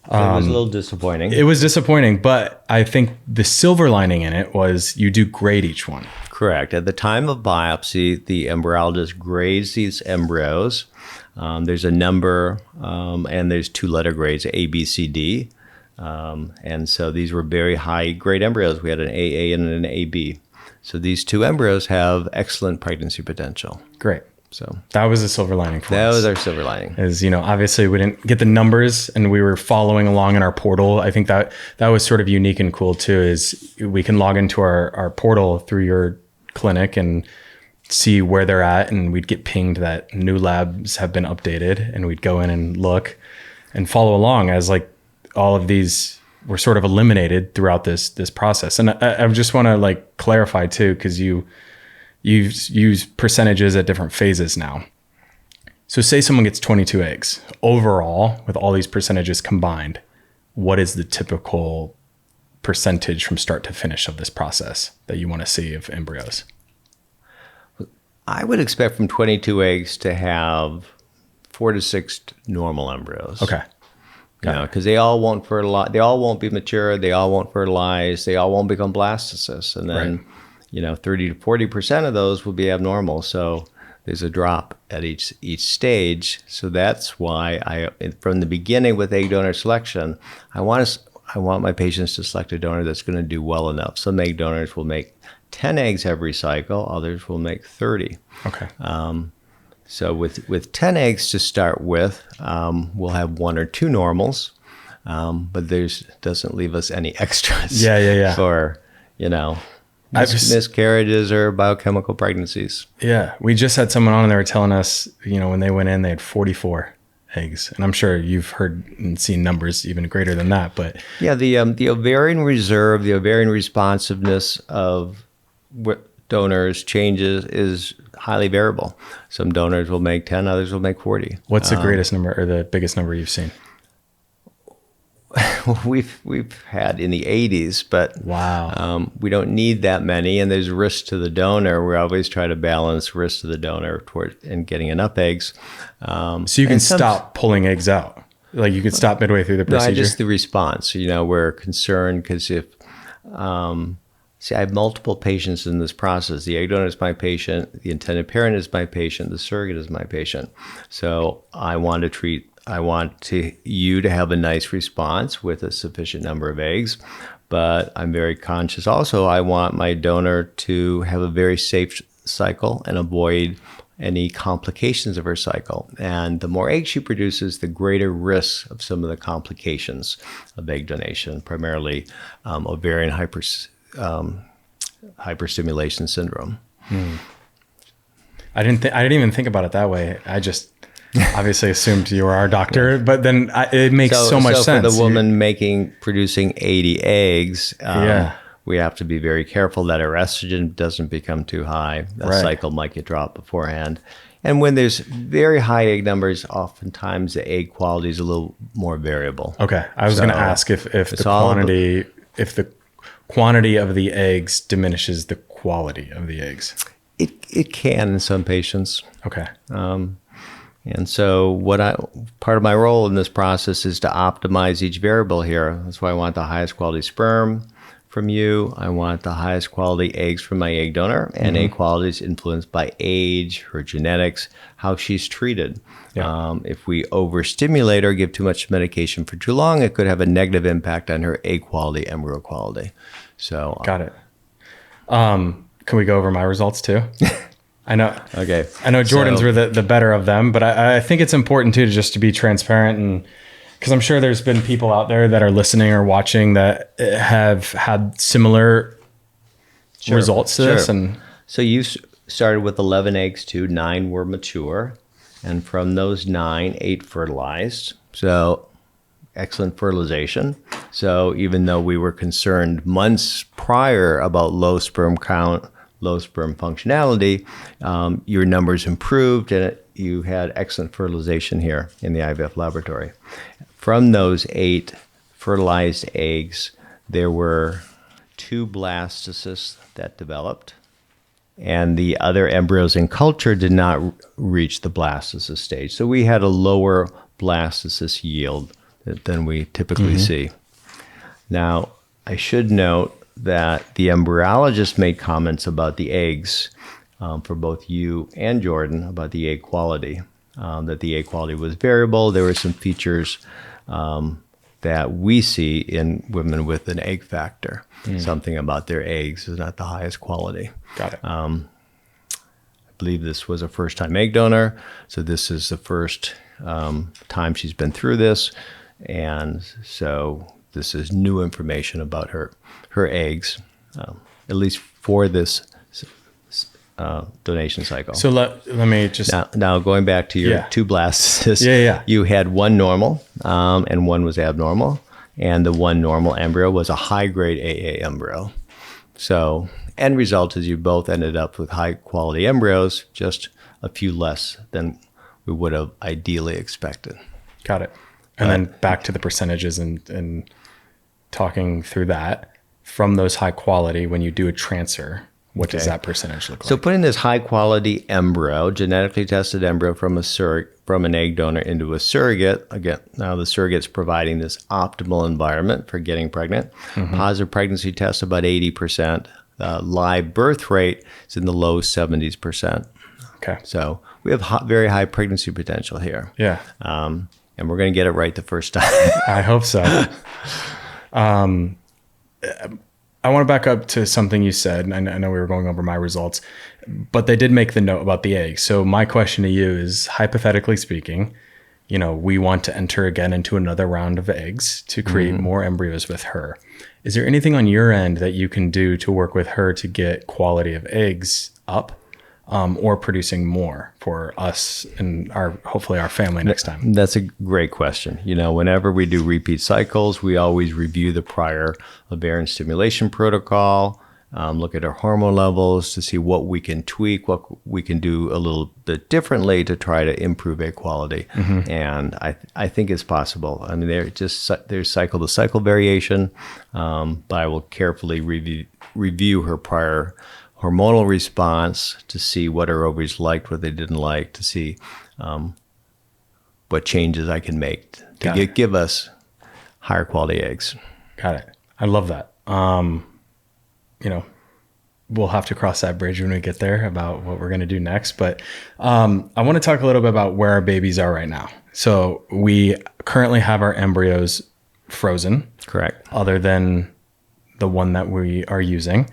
Speaker 3: it was a little disappointing.
Speaker 2: It was disappointing, but I think the silver lining in it was you do grade each one.
Speaker 3: Correct. At the time of biopsy, the embryologist grades these embryos. There's a number, and there's 2-letter grades, A, B, C, D. And so these were very high grade embryos. We had an AA and an AB. So these 2 embryos have excellent pregnancy potential.
Speaker 2: Great.
Speaker 3: So
Speaker 2: that was a silver lining for us.
Speaker 3: That was our silver lining.
Speaker 2: Is, obviously we didn't get the numbers and we were following along in our portal. I think that was sort of unique and cool too, is we can log into our portal through your clinic and see where they're at, and we'd get pinged that new labs have been updated, and we'd go in and look and follow along as like all of these were sort of eliminated throughout this process. And I just want to like clarify too, because you use percentages at different phases now. So say someone gets 22 eggs overall with all these percentages combined, what is the typical percentage from start to finish of this process that you want to see of embryos?
Speaker 3: I would expect from 22 eggs to have 4 to 6 normal embryos.
Speaker 2: Okay.
Speaker 3: Because they all won't fertilize, they all won't be mature, they all won't fertilize, they all won't become blastocysts, and then 30 to 40% of those will be abnormal. So there's a drop at each stage. So that's why from the beginning with egg donor selection, I want my patients to select a donor that's going to do well enough. Some egg donors will make 10 eggs every cycle, others will make 30.
Speaker 2: Okay.
Speaker 3: So with 10 eggs to start with, we'll have 1 or 2 normals, but doesn't leave us any extras.
Speaker 2: Yeah.
Speaker 3: For miscarriages or biochemical pregnancies.
Speaker 2: Yeah, we just had someone on and they were telling us, when they went in, they had 44 eggs, and I'm sure you've heard and seen numbers even greater than that. But
Speaker 3: yeah, the ovarian reserve, the ovarian responsiveness of donors changes is highly variable. Some donors will make 10, others will make 40.
Speaker 2: What's the greatest number or the biggest number you've seen?
Speaker 3: We've had in the 80s, but
Speaker 2: wow,
Speaker 3: we don't need that many, and there's risk to the donor. We always try to balance risk to the donor and getting enough eggs.
Speaker 2: So you can stop pulling eggs out, like you could stop midway through the procedure.
Speaker 3: No, just the response. We're concerned because if I have multiple patients in this process. The egg donor is my patient, the intended parent is my patient, the surrogate is my patient. So I want you to have a nice response with a sufficient number of eggs, but I'm very conscious also I want my donor to have a very safe cycle and avoid any complications of her cycle. And the more eggs she produces, the greater risk of some of the complications of egg donation, primarily ovarian hyperstimulation syndrome.
Speaker 2: I didn't even think about it that way. I just obviously assumed you were our doctor, but then it makes so much sense.
Speaker 3: For the woman producing 80 eggs, we have to be very careful that our estrogen doesn't become too high. The cycle might get dropped beforehand. And when there's very high egg numbers, oftentimes the egg quality is a little more variable.
Speaker 2: Okay, I was going to ask if the quantity of the eggs diminishes the quality of the eggs.
Speaker 3: It can in some patients.
Speaker 2: Okay.
Speaker 3: And so part of my role in this process is to optimize each variable here. That's why I want the highest quality sperm from you. I want the highest quality eggs from my egg donor, and egg quality is influenced by age, her genetics, how she's treated. Yeah. If we overstimulate or give too much medication for too long, it could have a negative impact on her egg quality, embryo quality. So
Speaker 2: got it. Can we go over my results too? I know.
Speaker 3: Okay.
Speaker 2: I know Jordan's were the better of them, but I think it's important too, just to be transparent, and because I'm sure there's been people out there that are listening or watching that have had similar results to this. And
Speaker 3: so you started with 11 eggs too, 9 were mature, and from those 9, 8 fertilized. So excellent fertilization. So even though we were concerned months prior about low sperm count low sperm functionality, your numbers improved and you had excellent fertilization here in the IVF laboratory. From those 8 fertilized eggs, there were 2 blastocysts that developed, and the other embryos in culture did not reach the blastocyst stage. So we had a lower blastocyst yield than we typically see. Now, I should note that the embryologist made comments about the eggs for both you and Jordan about the egg quality, that the egg quality was variable. There were some features that we see in women with an egg factor. Something about their eggs is not the highest quality.
Speaker 2: Got it.
Speaker 3: I believe this was a first-time egg donor, so this is the first time she's been through this, and so this is new information about her eggs, at least for this donation cycle.
Speaker 2: So let me just...
Speaker 3: Now going back to your 2 blastocysts, you had 1 normal and 1 was abnormal, and the 1 normal embryo was a high-grade AA embryo. So end result is you both ended up with high-quality embryos, just a few less than we would have ideally expected.
Speaker 2: Got it. And then back to the percentages and talking through that. From those high quality, when you do a transfer, what does that percentage look like?
Speaker 3: So putting this high quality embryo, genetically tested embryo from an egg donor into a surrogate, again, now the surrogate's providing this optimal environment for getting pregnant. Positive pregnancy test about 80%. Live birth rate is in the low 70s%.
Speaker 2: Okay.
Speaker 3: So we have very high pregnancy potential here.
Speaker 2: Yeah.
Speaker 3: And we're going to get it right the first time.
Speaker 2: I hope so. I want to back up to something you said, and I know we were going over my results, but they did make the note about the egg. So my question to you is, hypothetically speaking, we want to enter again into another round of eggs to create more embryos with her. Is there anything on your end that you can do to work with her to get quality of eggs up? Or producing more for us and hopefully our family next time?
Speaker 3: That's a great question. Whenever we do repeat cycles, we always review the prior ovarian stimulation protocol, look at our hormone levels to see what we can tweak, what we can do a little bit differently to try to improve egg quality. And I think it's possible. I mean, there's cycle to cycle variation, but I will carefully review her prior hormonal response to see what her ovaries liked, what they didn't like, to see what changes I can make to give us higher quality eggs.
Speaker 2: Got it. I love that. We'll have to cross that bridge when we get there about what we're going to do next. But I want to talk a little bit about where our babies are right now. So we currently have our embryos frozen.
Speaker 3: Correct.
Speaker 2: Other than the one that we are using.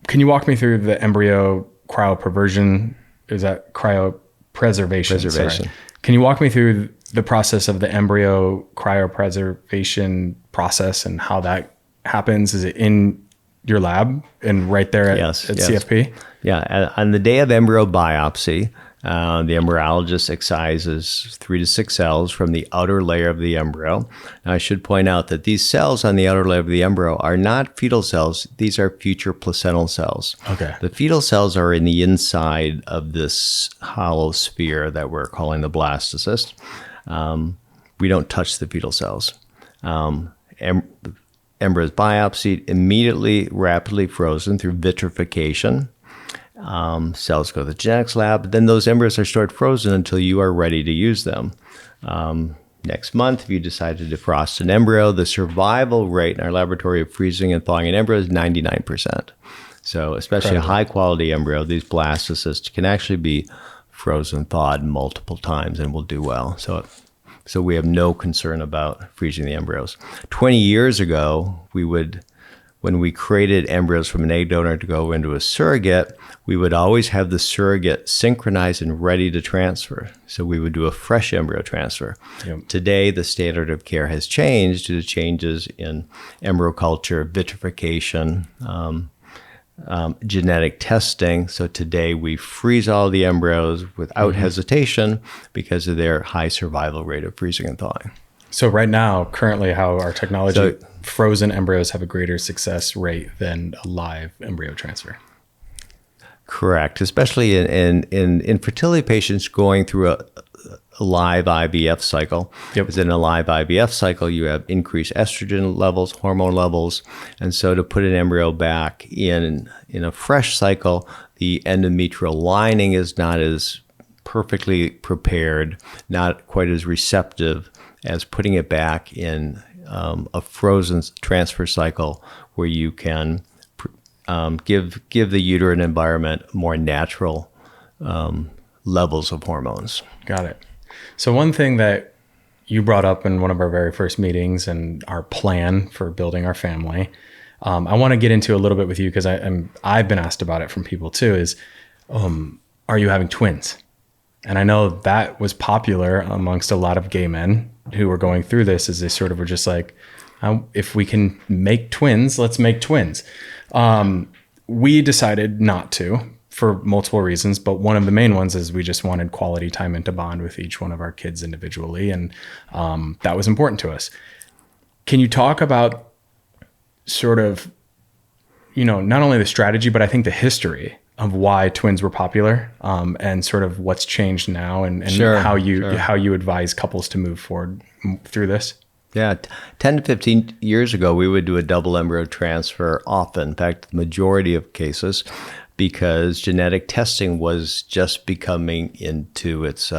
Speaker 2: Can you walk me through the embryo cryopreservation? Is that cryopreservation? Sorry. Can you walk me through the process of the embryo cryopreservation process and how that happens? Is it in your lab and right there at CFP?
Speaker 3: Yeah. On the day of embryo biopsy, the embryologist excises 3 to 6 cells from the outer layer of the embryo. Now, I should point out that these cells on the outer layer of the embryo are not fetal cells. These are future placental cells.
Speaker 2: Okay.
Speaker 3: The fetal cells are in the inside of this hollow sphere that we're calling the blastocyst. We don't touch the fetal cells. Embryo is biopsied, immediately rapidly frozen through vitrification. Cells go to the genetics lab, but then those embryos are stored frozen until you are ready to use them. Next month, if you decide to defrost an embryo, the survival rate in our laboratory of freezing and thawing an embryo is 99%. So especially a high-quality embryo, these blastocysts can actually be frozen, thawed multiple times and will do well. So we have no concern about freezing the embryos. 20 years ago, when we created embryos from an egg donor to go into a surrogate, we would always have the surrogate synchronized and ready to transfer. So we would do a fresh embryo transfer. Yep. Today, the standard of care has changed due to changes in embryo culture, vitrification, genetic testing. So today we freeze all the embryos without hesitation because of their high survival rate of freezing and thawing.
Speaker 2: So right now, currently, how our technology,
Speaker 3: So-
Speaker 2: frozen embryos have a greater success rate than a live embryo transfer.
Speaker 3: Correct, especially in infertility patients going through a live IVF cycle.
Speaker 2: Yep.
Speaker 3: Because in a live IVF cycle, you have increased estrogen levels, hormone levels, and so to put an embryo back in a fresh cycle, the endometrial lining is not as perfectly prepared, not quite as receptive as putting it back in a frozen transfer cycle where you can give the uterine environment more natural levels of hormones.
Speaker 2: Got it. So one thing that you brought up in one of our very first meetings and our plan for building our family, I want to get into a little bit with you because I've been asked about it from people too, is are you having twins? And I know that was popular amongst a lot of gay men who were going through this, is they sort of were just like, if we can make twins, let's make twins. We decided not to for multiple reasons, but one of the main ones is we just wanted quality time and to bond with each one of our kids individually. And that was important to us. Can you talk about sort of, not only the strategy, but I think the history of why twins were popular, and sort of what's changed now and
Speaker 3: Sure,
Speaker 2: how
Speaker 3: sure.
Speaker 2: you advise couples to move forward through this?
Speaker 3: Yeah, 10 to 15 years ago, we would do a double embryo transfer often, in fact, the majority of cases, because genetic testing was just becoming into its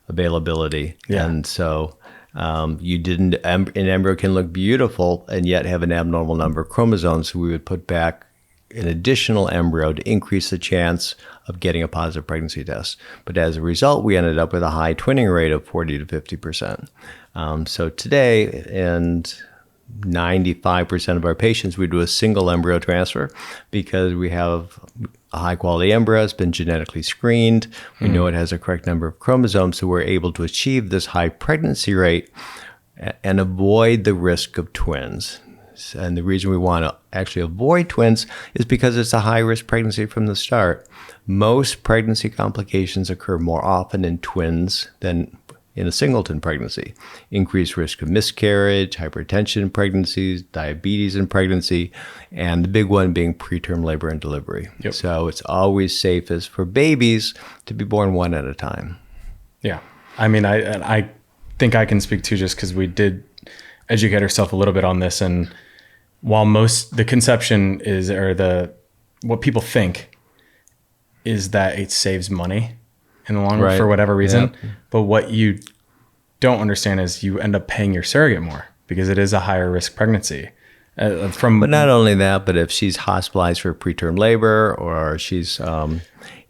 Speaker 3: availability.
Speaker 2: Yeah.
Speaker 3: And so an embryo can look beautiful and yet have an abnormal number of chromosomes. So we would put back an additional embryo to increase the chance of getting a positive pregnancy test. But as a result, we ended up with a high twinning rate of 40 to 50%. So today, and 95% of our patients, we do a single embryo transfer because we have a high quality embryo. It's been genetically screened. We know it has a correct number of chromosomes, so we're able to achieve this high pregnancy rate and avoid the risk of twins. And the reason we want to actually avoid twins is because it's a high-risk pregnancy from the start. Most pregnancy complications occur more often in twins than in a singleton pregnancy. Increased risk of miscarriage, hypertension in pregnancies, diabetes in pregnancy, and the big one being preterm labor and delivery.
Speaker 2: Yep.
Speaker 3: So it's always safest for babies to be born one at a time.
Speaker 2: Yeah. I mean, I think I can speak to, just because we did educate ourselves a little bit on this. And while the conception is, what people think is that it saves money in the long run,
Speaker 3: Right.
Speaker 2: for whatever reason.
Speaker 3: Yeah.
Speaker 2: But what you don't understand is you end up paying your surrogate more because it is a higher risk pregnancy.
Speaker 3: But not only that, but if she's hospitalized for preterm labor, or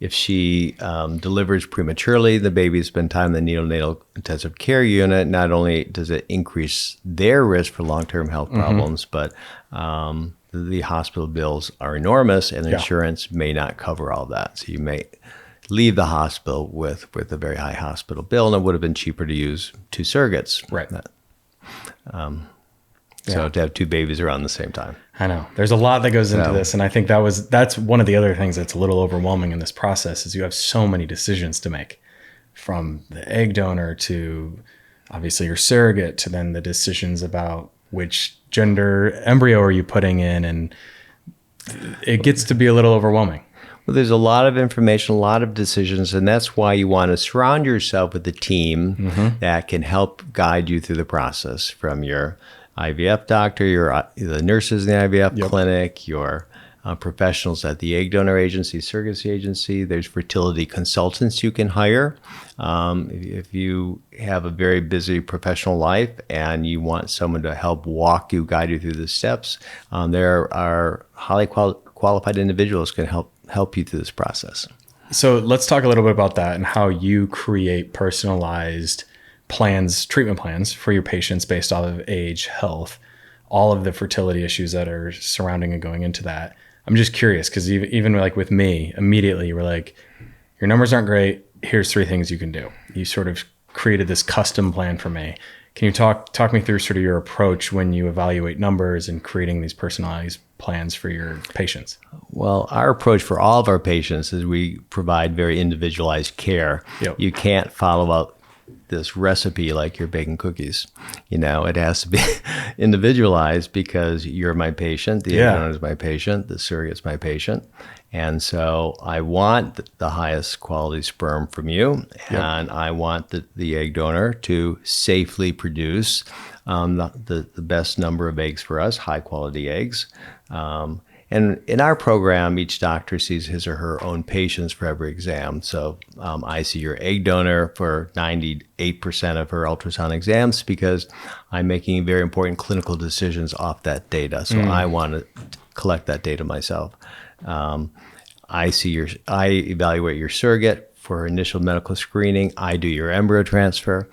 Speaker 3: if she delivers prematurely, the baby's spent time in the neonatal intensive care unit. Not only does it increase their risk for long-term health problems, but the hospital bills are enormous, and insurance may not cover all that. So you may leave the hospital with a very high hospital bill, and it would have been cheaper to use two surrogates.
Speaker 2: Right.
Speaker 3: So to have two babies around the same time.
Speaker 2: I know there's a lot that goes into this. And I think that's one of the other things that's a little overwhelming in this process, is you have so many decisions to make, from the egg donor to obviously your surrogate, to then the decisions about which gender embryo are you putting in. And it gets to be a little overwhelming.
Speaker 3: Well, there's a lot of information, a lot of decisions, and that's why you want to surround yourself with a team that can help guide you through the process, from your IVF doctor, the nurses in the IVF clinic, your professionals at the egg donor agency, surrogacy agency. There's fertility consultants you can hire. If you have a very busy professional life and you want someone to help guide you through the steps, there are highly qualified individuals can help you through this process.
Speaker 2: So let's talk a little bit about that and how you create personalized treatment plans for your patients based off of age, health, all of the fertility issues that are surrounding and going into that. I'm just curious, because even like with me, immediately we're like, your numbers aren't great. Here's 3 things you can do. You sort of created this custom plan for me. Can you talk me through sort of your approach when you evaluate numbers and creating these personalized plans for your patients?
Speaker 3: Well, our approach for all of our patients is we provide very individualized care.
Speaker 2: Yep.
Speaker 3: You can't follow up this recipe like you're baking cookies. It has to be individualized because you're my patient, the egg donor is my patient, the surrogate's my patient. And so I want the highest quality sperm from you, and I want the egg donor to safely produce the best number of eggs for us, high quality eggs. And in our program, each doctor sees his or her own patients for every exam. So I see your egg donor for 98% of her ultrasound exams because I'm making very important clinical decisions off that data. So I want to collect that data myself. I evaluate your surrogate for initial medical screening. I do your embryo transfer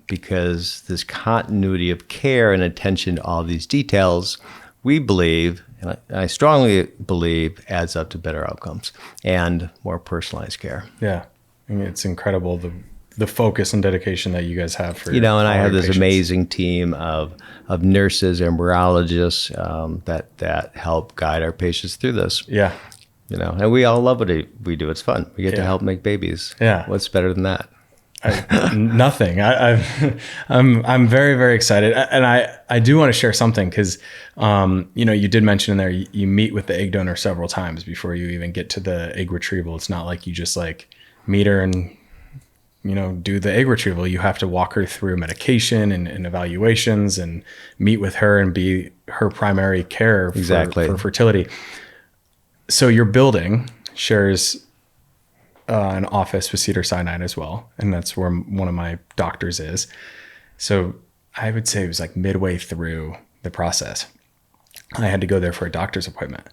Speaker 3: because this continuity of care and attention to all these details, we believe, and I strongly believe, adds up to better outcomes and more personalized care.
Speaker 2: Yeah. I mean, it's incredible the focus and dedication that you guys have for
Speaker 3: and I have this
Speaker 2: patients.
Speaker 3: amazing team of nurses, embryologists that help guide our patients through this.
Speaker 2: Yeah.
Speaker 3: And we all love what we do. It's fun. We get to help make babies.
Speaker 2: Yeah.
Speaker 3: What's better than that?
Speaker 2: Nothing. I'm very, very excited. And I do want to share something because, you did mention in there, you meet with the egg donor several times before you even get to the egg retrieval. It's not like you just meet her and, do the egg retrieval. You have to walk her through medication and evaluations and meet with her and be her primary care for fertility. So your building shares an office with Cedars-Sinai as well. And that's where one of my doctors is. So I would say it was midway through the process. I had to go there for a doctor's appointment.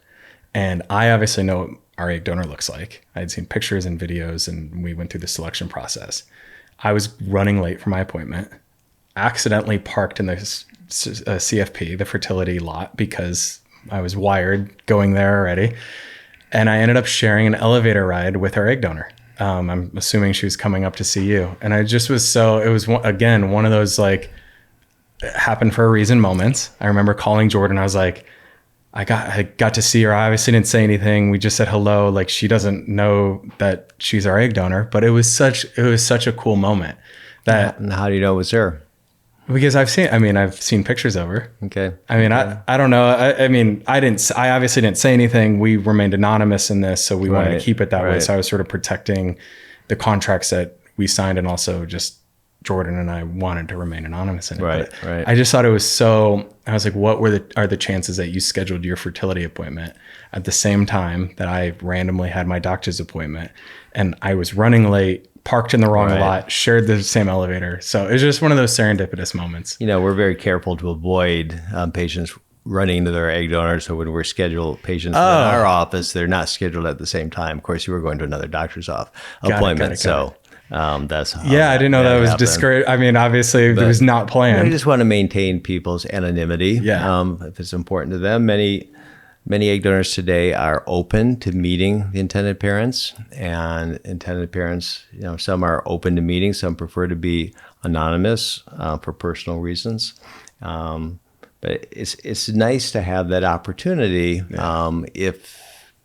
Speaker 2: And I obviously know what our egg donor looks like. I had seen pictures and videos and we went through the selection process. I was running late for my appointment, accidentally parked in the CFP, the fertility lot, because I was wired going there already. And I ended up sharing an elevator ride with our egg donor. I'm assuming she was coming up to see you. And I just was it was, again, one of those it happened for a reason moments. I remember calling Jordan. I was like, I got to see her. I obviously didn't say anything. We just said hello. She doesn't know that she's our egg donor, but it was such a cool moment.
Speaker 3: And how do you know it was her?
Speaker 2: Because I've seen pictures of her.
Speaker 3: Okay.
Speaker 2: I don't know. I obviously didn't say anything. We remained anonymous in this, so we wanted to keep it that way. So I was sort of protecting the contracts that we signed, and also just Jordan and I wanted to remain anonymous in it.
Speaker 3: Right.
Speaker 2: I just thought it was I was like, what are the chances that you scheduled your fertility appointment at the same time that I randomly had my doctor's appointment, and I was running late, parked in the wrong lot, shared the same elevator. So it was just one of those serendipitous moments.
Speaker 3: We're very careful to avoid patients running into their egg donor. So when we're scheduled patients in our office, they're not scheduled at the same time. Of course, you were going to another doctor's appointment. So that's how
Speaker 2: I didn't know that was discouraged. Obviously it was not planned.
Speaker 3: We just want to maintain people's anonymity. If it's important to them. Many egg donors today are open to meeting the intended parents, and intended parents, some are open to meeting, some prefer to be anonymous for personal reasons. But it's nice to have that opportunity if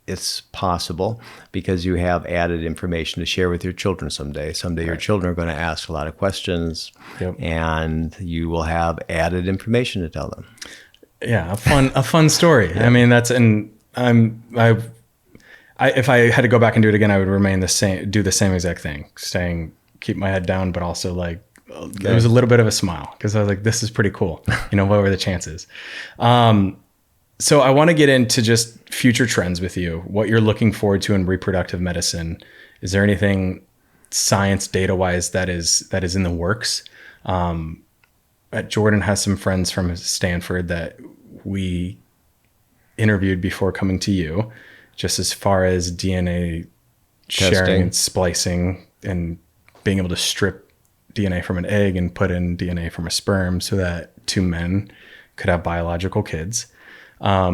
Speaker 3: it's possible, because you have added information to share with your children someday. Someday your children are going to ask a lot of questions, and you will have added information to tell them.
Speaker 2: Yeah, a fun story. Yeah. If I had to go back and do it again, I would remain the same, do the same exact thing, keep my head down, but also it was a little bit of a smile because I was like, this is pretty cool. What were the chances? So I want to get into just future trends with you, what you're looking forward to in reproductive medicine. Is there anything science data wise that is in the works? Jordan has some friends from Stanford that we interviewed before coming to you, just as far as DNA sharing and splicing and being able to strip DNA from an egg and put in DNA from a sperm so that two men could have biological kids. I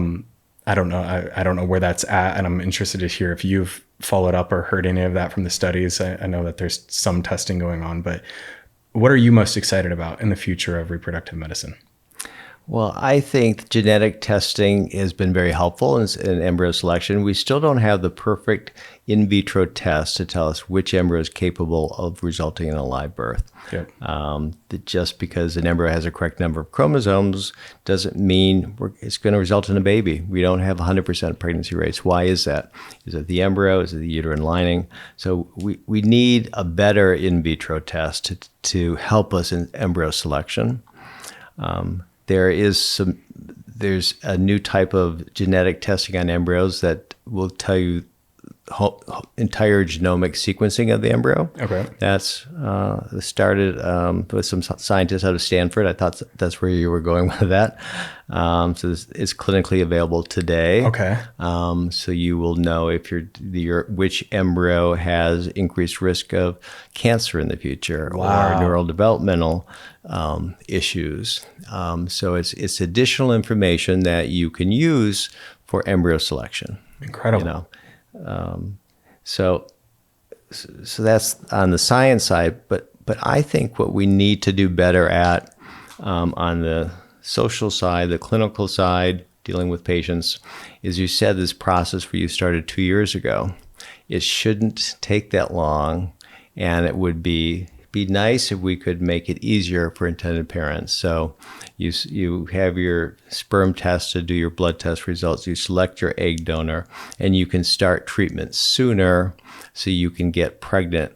Speaker 2: don't know where that's at, and I'm interested to hear if you've followed up or heard any of that from the studies. I know that there's some testing going on, but what are you most excited about in the future of reproductive medicine?
Speaker 3: Well, I think genetic testing has been very helpful in embryo selection. We still don't have the perfect in vitro test to tell us which embryo is capable of resulting in a live birth.
Speaker 2: Yep.
Speaker 3: Just because an embryo has a correct number of chromosomes doesn't mean it's going to result in a baby. We don't have 100% pregnancy rates. Why is that? Is it the embryo? Is it the uterine lining? So we need a better in vitro test to help us in embryo selection. There's a new type of genetic testing on embryos that will tell you entire genomic sequencing of the embryo.
Speaker 2: Okay.
Speaker 3: That's started with some scientists out of Stanford. I thought that's where you were going with that. So it's clinically available today.
Speaker 2: Okay.
Speaker 3: So you will know if which embryo has increased risk of cancer in the future or neurodevelopmental issues. So it's additional information that you can use for embryo selection.
Speaker 2: Incredible.
Speaker 3: So that's on the science side, but I think what we need to do better at on the social side, the clinical side, dealing with patients, is you said this process for you started 2 years ago. It shouldn't take that long, and it would be nice if we could make it easier for intended parents. So you have your sperm test to do your blood test results, you select your egg donor, and you can start treatment sooner so you can get pregnant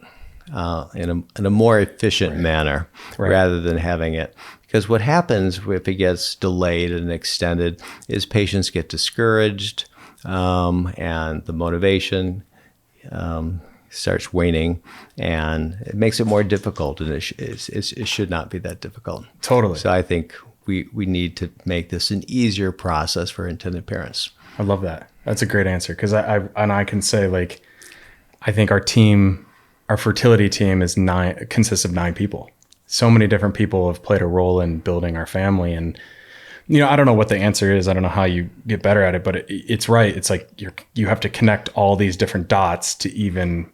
Speaker 3: in a more efficient manner rather than having it. Because what happens if it gets delayed and extended is patients get discouraged and the motivation starts waning, and it makes it more difficult, and it should not be that difficult.
Speaker 2: Totally.
Speaker 3: So I think we need to make this an easier process for intended parents.
Speaker 2: I love that. That's a great answer, because I can say, like, I think our fertility team consists of 9 people. So many different people have played a role in building our family, and I don't know what the answer is. I don't know how you get better at it, but it's right. It's like you have to connect all these different dots to even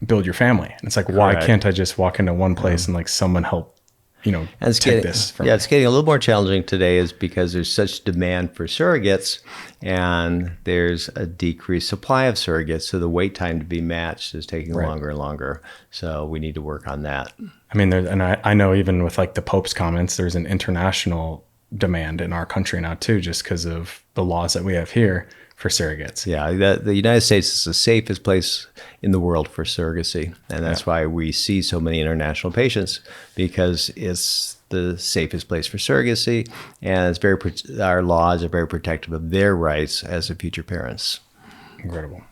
Speaker 2: build your family. And it's like, why can't I just walk into one place and like someone help, and take this from me?
Speaker 3: It's getting a little more challenging today is because there's such demand for surrogates and there's a decreased supply of surrogates. So the wait time to be matched is taking longer and longer. So we need to work on that.
Speaker 2: I mean, I know even with like the Pope's comments, there's an international demand in our country now too, just because of the laws that we have here for surrogates. Yeah,
Speaker 3: the United States is the safest place in the world for surrogacy, and that's why we see so many international patients, because it's the safest place for surrogacy, and our laws are very protective of their rights as the future parents.
Speaker 2: Incredible.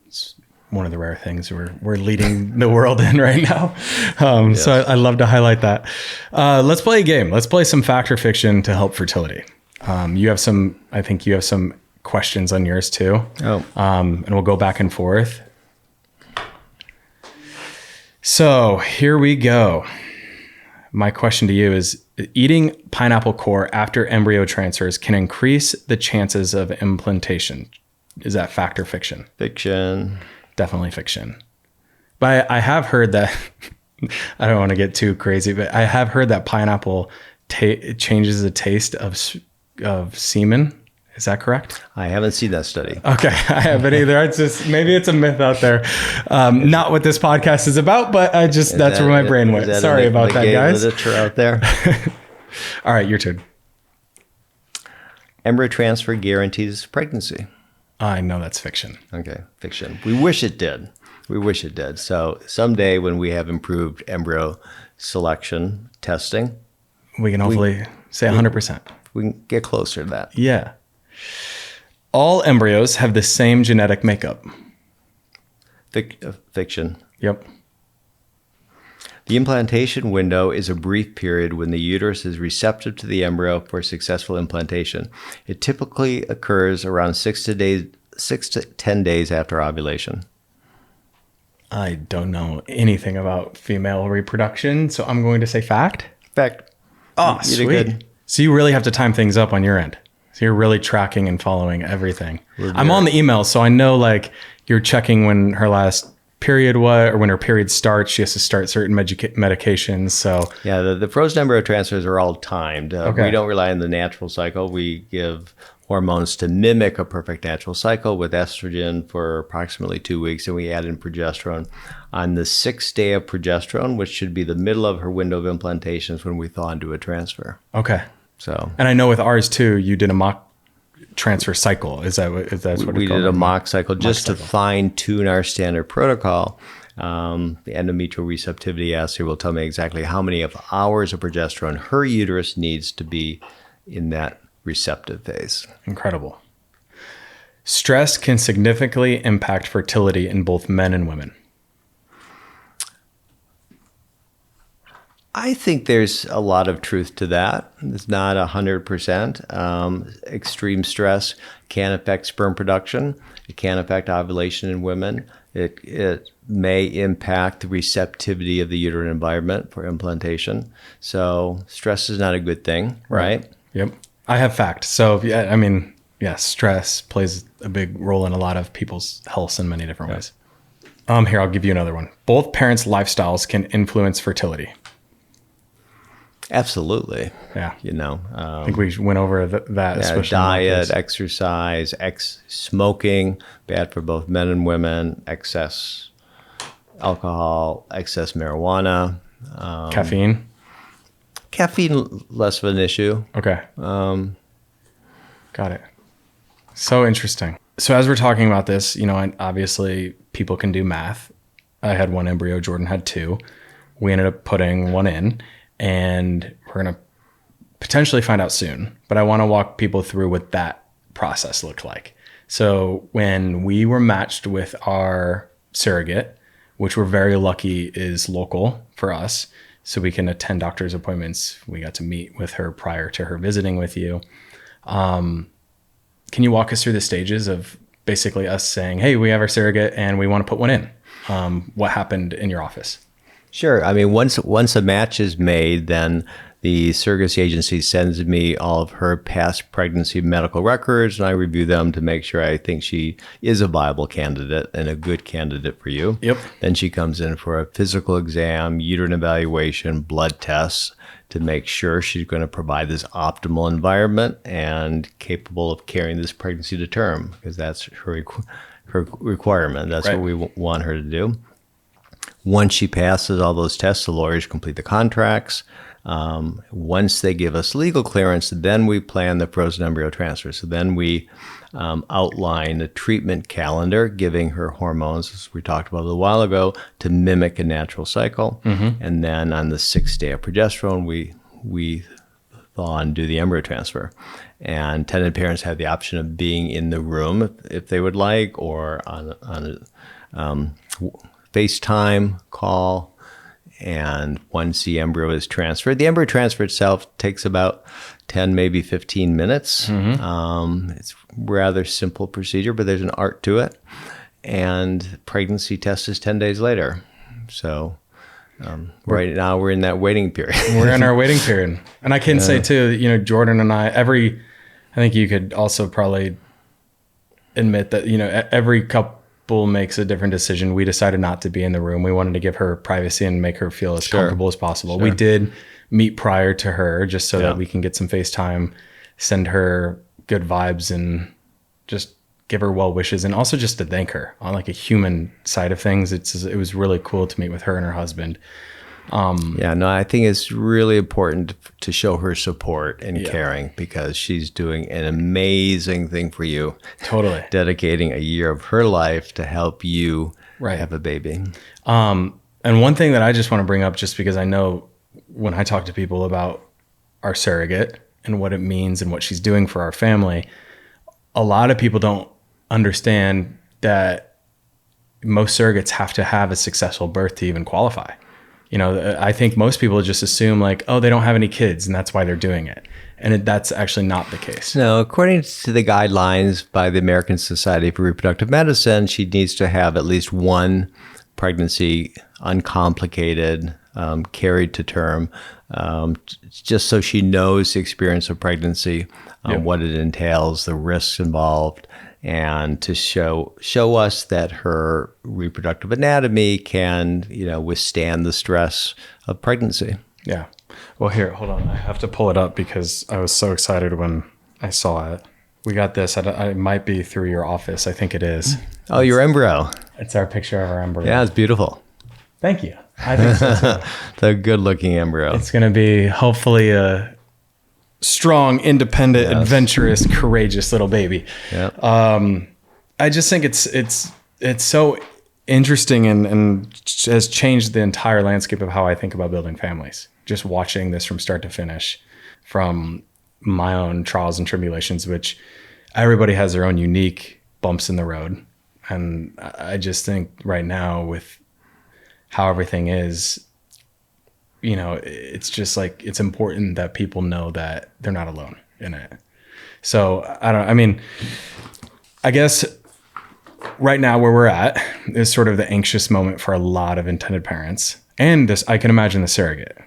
Speaker 2: It's one of the rare things we're leading the world in right now. Yes. So I love to highlight that. Let's play a game. Let's play some fact or fiction to help fertility. I think you have some questions on yours too. And we'll go back and forth. So here we go. My question to you is, eating pineapple core after embryo transfers can increase the chances of implantation. Is that fact or fiction?
Speaker 3: Fiction.
Speaker 2: Definitely fiction. But I have heard that, I don't want to get too crazy, but I have heard that pineapple changes the taste of semen. Is that correct?
Speaker 3: I haven't seen that study.
Speaker 2: Okay, I haven't either. Maybe it's a myth out there. Not what this podcast is about, but that's where my brain went. Sorry about that, guys.
Speaker 3: Literature out there.
Speaker 2: All right, your turn.
Speaker 3: Embryo transfer guarantees pregnancy.
Speaker 2: I know that's fiction.
Speaker 3: Okay, fiction. We wish it did. So someday when we have improved embryo selection testing,
Speaker 2: we can hopefully say 100%.
Speaker 3: We can get closer to that.
Speaker 2: Yeah. All embryos have the same genetic makeup.
Speaker 3: Fiction.
Speaker 2: Yep.
Speaker 3: The implantation window is a brief period when the uterus is receptive to the embryo for successful implantation. It typically occurs around 6 to 10 days after ovulation.
Speaker 2: I don't know anything about female reproduction, so I'm going to say fact.
Speaker 3: Fact.
Speaker 2: Oh, sweet. So you really have to time things up on your end. So you're really tracking and following everything. I'm on the email, so I know like you're checking when her last period or when her period starts, she has to start certain medications. So
Speaker 3: yeah, the frozen embryo transfers are all timed.
Speaker 2: Okay.
Speaker 3: We don't rely on the natural cycle. We give hormones to mimic a perfect natural cycle with estrogen for approximately 2 weeks, and we add in progesterone. On the 6th day of progesterone, which should be the middle of her window of implantation, is when we thaw and do a transfer.
Speaker 2: okay.
Speaker 3: So,
Speaker 2: And I know with ours too, you did a mock transfer cycle. Is that what
Speaker 3: we
Speaker 2: it's called?
Speaker 3: did a mock cycle just to
Speaker 2: cycle.
Speaker 3: fine tune our standard protocol. The endometrial receptivity assay will tell me exactly how many hours of progesterone her uterus needs to be in that receptive phase.
Speaker 2: Incredible. Stress can significantly impact fertility in both men and women.
Speaker 3: I think there's a lot of truth to that. It's not 100%. Extreme stress can affect sperm production. It can affect ovulation in women. It may impact the receptivity of the uterine environment for implantation. So stress is not a good thing, right?
Speaker 2: Yep. I have fact. So yeah, I mean, yeah, stress plays a big role in a lot of people's health in many different ways. Here, I'll give you another one. Both parents' lifestyles can influence fertility.
Speaker 3: Absolutely.
Speaker 2: Yeah.
Speaker 3: I
Speaker 2: think we went over that, especially
Speaker 3: diet, exercise, smoking, bad for both men and women, excess alcohol, excess marijuana.
Speaker 2: Caffeine.
Speaker 3: Caffeine, less of an issue.
Speaker 2: Okay. Got it. So interesting. So as we're talking about this, and obviously people can do math. I had 1 embryo, Jordan had 2. We ended up putting 1 in, and we're going to potentially find out soon, but I want to walk people through what that process looked like. So when we were matched with our surrogate, which we're very lucky is local for us, so we can attend doctor's appointments. We got to meet with her prior to her visiting with you. Can you walk us through the stages of basically us saying, hey, we have our surrogate and we want to put 1 in? What happened in your office?
Speaker 3: Sure. I mean, once a match is made, then the surrogacy agency sends me all of her past pregnancy medical records, and I review them to make sure I think she is a viable candidate and a good candidate for you.
Speaker 2: Yep.
Speaker 3: Then she comes in for a physical exam, uterine evaluation, blood tests to make sure she's going to provide this optimal environment and capable of carrying this pregnancy to term, because that's her requirement. That's
Speaker 2: Right.
Speaker 3: what we want her to do. Once she passes all those tests, the lawyers complete the contracts. Once they give us legal clearance, then we plan the frozen embryo transfer. So then we outline a treatment calendar, giving her hormones, as we talked about a little while ago, to mimic a natural cycle. Mm-hmm. And then on the 6th day of progesterone, we thaw and do the embryo transfer. And intended parents have the option of being in the room if they would like, or on a FaceTime call. And once the embryo is transferred, the embryo transfer itself takes about 10, maybe 15 minutes. Mm-hmm. It's a rather simple procedure, but there's an art to it. And pregnancy test is 10 days later. So right now we're in that waiting period.
Speaker 2: We're in our waiting period. And I can say too, Jordan and I think you could also probably admit that, every couple makes a different decision. We decided not to be in the room. We wanted to give her privacy and make her feel as comfortable as possible. Sure. We did meet prior to her just so that we can get some FaceTime, send her good vibes, and just give her well wishes, and also just to thank her on like a human side of things. It was really cool to meet with her and her husband.
Speaker 3: I think it's really important to show her support and caring, because she's doing an amazing thing for you.
Speaker 2: Totally.
Speaker 3: Dedicating a year of her life to help you have a baby.
Speaker 2: And one thing that I just want to bring up, just because I know when I talk to people about our surrogate and what it means and what she's doing for our family, a lot of people don't understand that most surrogates have to have a successful birth to even qualify. I think most people just assume like, oh, they don't have any kids and that's why they're doing it. And that's actually not the case.
Speaker 3: No, according to the guidelines by the American Society for Reproductive Medicine, she needs to have at least 1 pregnancy, uncomplicated, carried to term, just so she knows the experience of pregnancy, what it entails, the risks involved, and to show us that her reproductive anatomy can, withstand the stress of pregnancy.
Speaker 2: Yeah. Well, here, hold on. I have to pull it up because I was so excited when I saw it. We got this. It might be through your office. I think it is.
Speaker 3: Oh, your embryo.
Speaker 2: It's our picture of our embryo.
Speaker 3: Yeah, it's beautiful.
Speaker 2: Thank you. I think so too.
Speaker 3: It's a good-looking embryo.
Speaker 2: It's going to be hopefully a strong, independent, adventurous, courageous little baby.
Speaker 3: Yep.
Speaker 2: I just think it's so interesting and has changed the entire landscape of how I think about building families. Just watching this from start to finish, from my own trials and tribulations, which everybody has their own unique bumps in the road. And I just think right now with how everything is, it's just like, it's important that people know that they're not alone in it. So I guess right now where we're at is sort of the anxious moment for a lot of intended parents. And this, I can imagine the surrogate.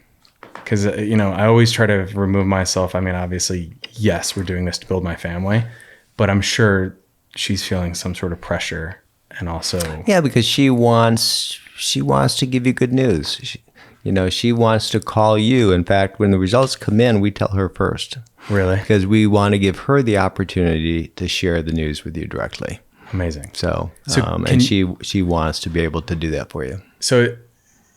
Speaker 2: Because, I always try to remove myself. I mean, obviously, yes, we're doing this to build my family, but I'm sure she's feeling some sort of pressure and also.
Speaker 3: Yeah, because she wants to give you good news. She wants to call you. In fact, when the results come in, we tell her first.
Speaker 2: Really?
Speaker 3: Because we want to give her the opportunity to share the news with you directly.
Speaker 2: Amazing.
Speaker 3: So she wants to be able to do that for you.
Speaker 2: So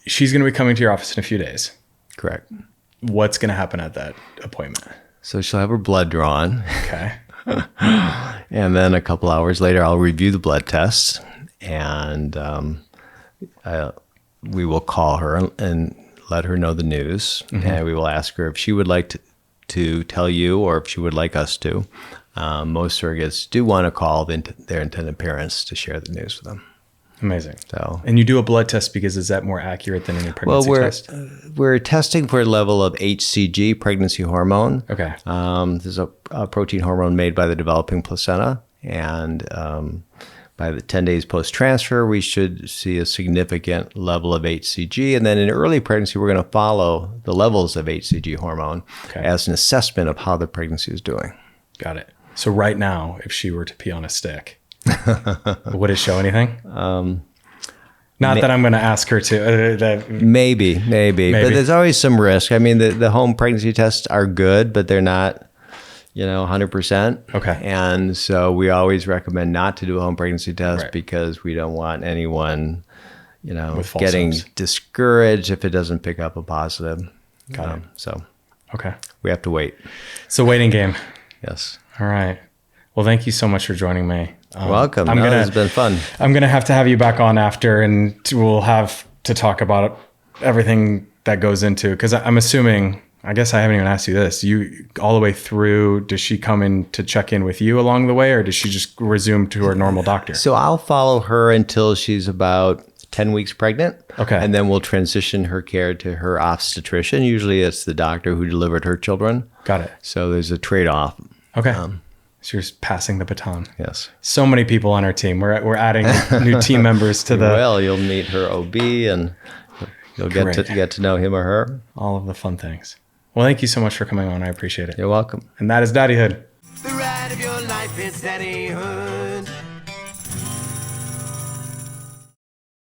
Speaker 2: she's going to be coming to your office in a few days.
Speaker 3: Correct.
Speaker 2: What's going to happen at that appointment?
Speaker 3: So she'll have her blood drawn.
Speaker 2: Okay.
Speaker 3: And then a couple hours later, I'll review the blood tests, and we will call her and let her know the news. Mm-hmm. And we will ask her if she would like to tell you or if she would like us to. Most surrogates do want to call their intended parents to share the news with them.
Speaker 2: Amazing. And you do a blood test because is that more accurate than any pregnancy test?
Speaker 3: We're testing for a level of HCG, pregnancy hormone.
Speaker 2: Okay.
Speaker 3: There's a protein hormone made by the developing placenta. And by the 10 days post-transfer, we should see a significant level of HCG. And then in early pregnancy, we're going to follow the levels of HCG hormone as an assessment of how the pregnancy is doing.
Speaker 2: Got it. So right now, if she were to pee on a stick, would it show anything? Not that I'm going to ask her to.
Speaker 3: Maybe. But there's always some risk. I mean, the home pregnancy tests are good, but they're not, 100%.
Speaker 2: Okay.
Speaker 3: And so we always recommend not to do a home pregnancy test because we don't want anyone, getting discouraged if it doesn't pick up a positive.
Speaker 2: Got it.
Speaker 3: So
Speaker 2: okay,
Speaker 3: we have to wait.
Speaker 2: It's a waiting game.
Speaker 3: Yes.
Speaker 2: All right. Well, thank you so much for joining me.
Speaker 3: Welcome. It's been fun.
Speaker 2: I'm going to have you back on after, and we'll have to talk about everything that goes into, because I'm assuming, I guess I haven't even asked you this, you all the way through, does she come in to check in with you along the way, or does she just resume to her normal doctor?
Speaker 3: So I'll follow her until she's about 10 weeks pregnant. Okay. And then we'll transition her care to her obstetrician. Usually it's the doctor who delivered her children.
Speaker 2: Got it.
Speaker 3: So there's a trade-off.
Speaker 2: Okay. So you're passing the baton.
Speaker 3: Yes.
Speaker 2: So many people on our team. We're adding new team members to the.
Speaker 3: Well, you'll meet her OB and you'll get to know him or her.
Speaker 2: All of the fun things. Well, thank you so much for coming on. I appreciate it.
Speaker 3: You're welcome.
Speaker 2: And that is Daddyhood.
Speaker 1: The ride of your life is Daddyhood.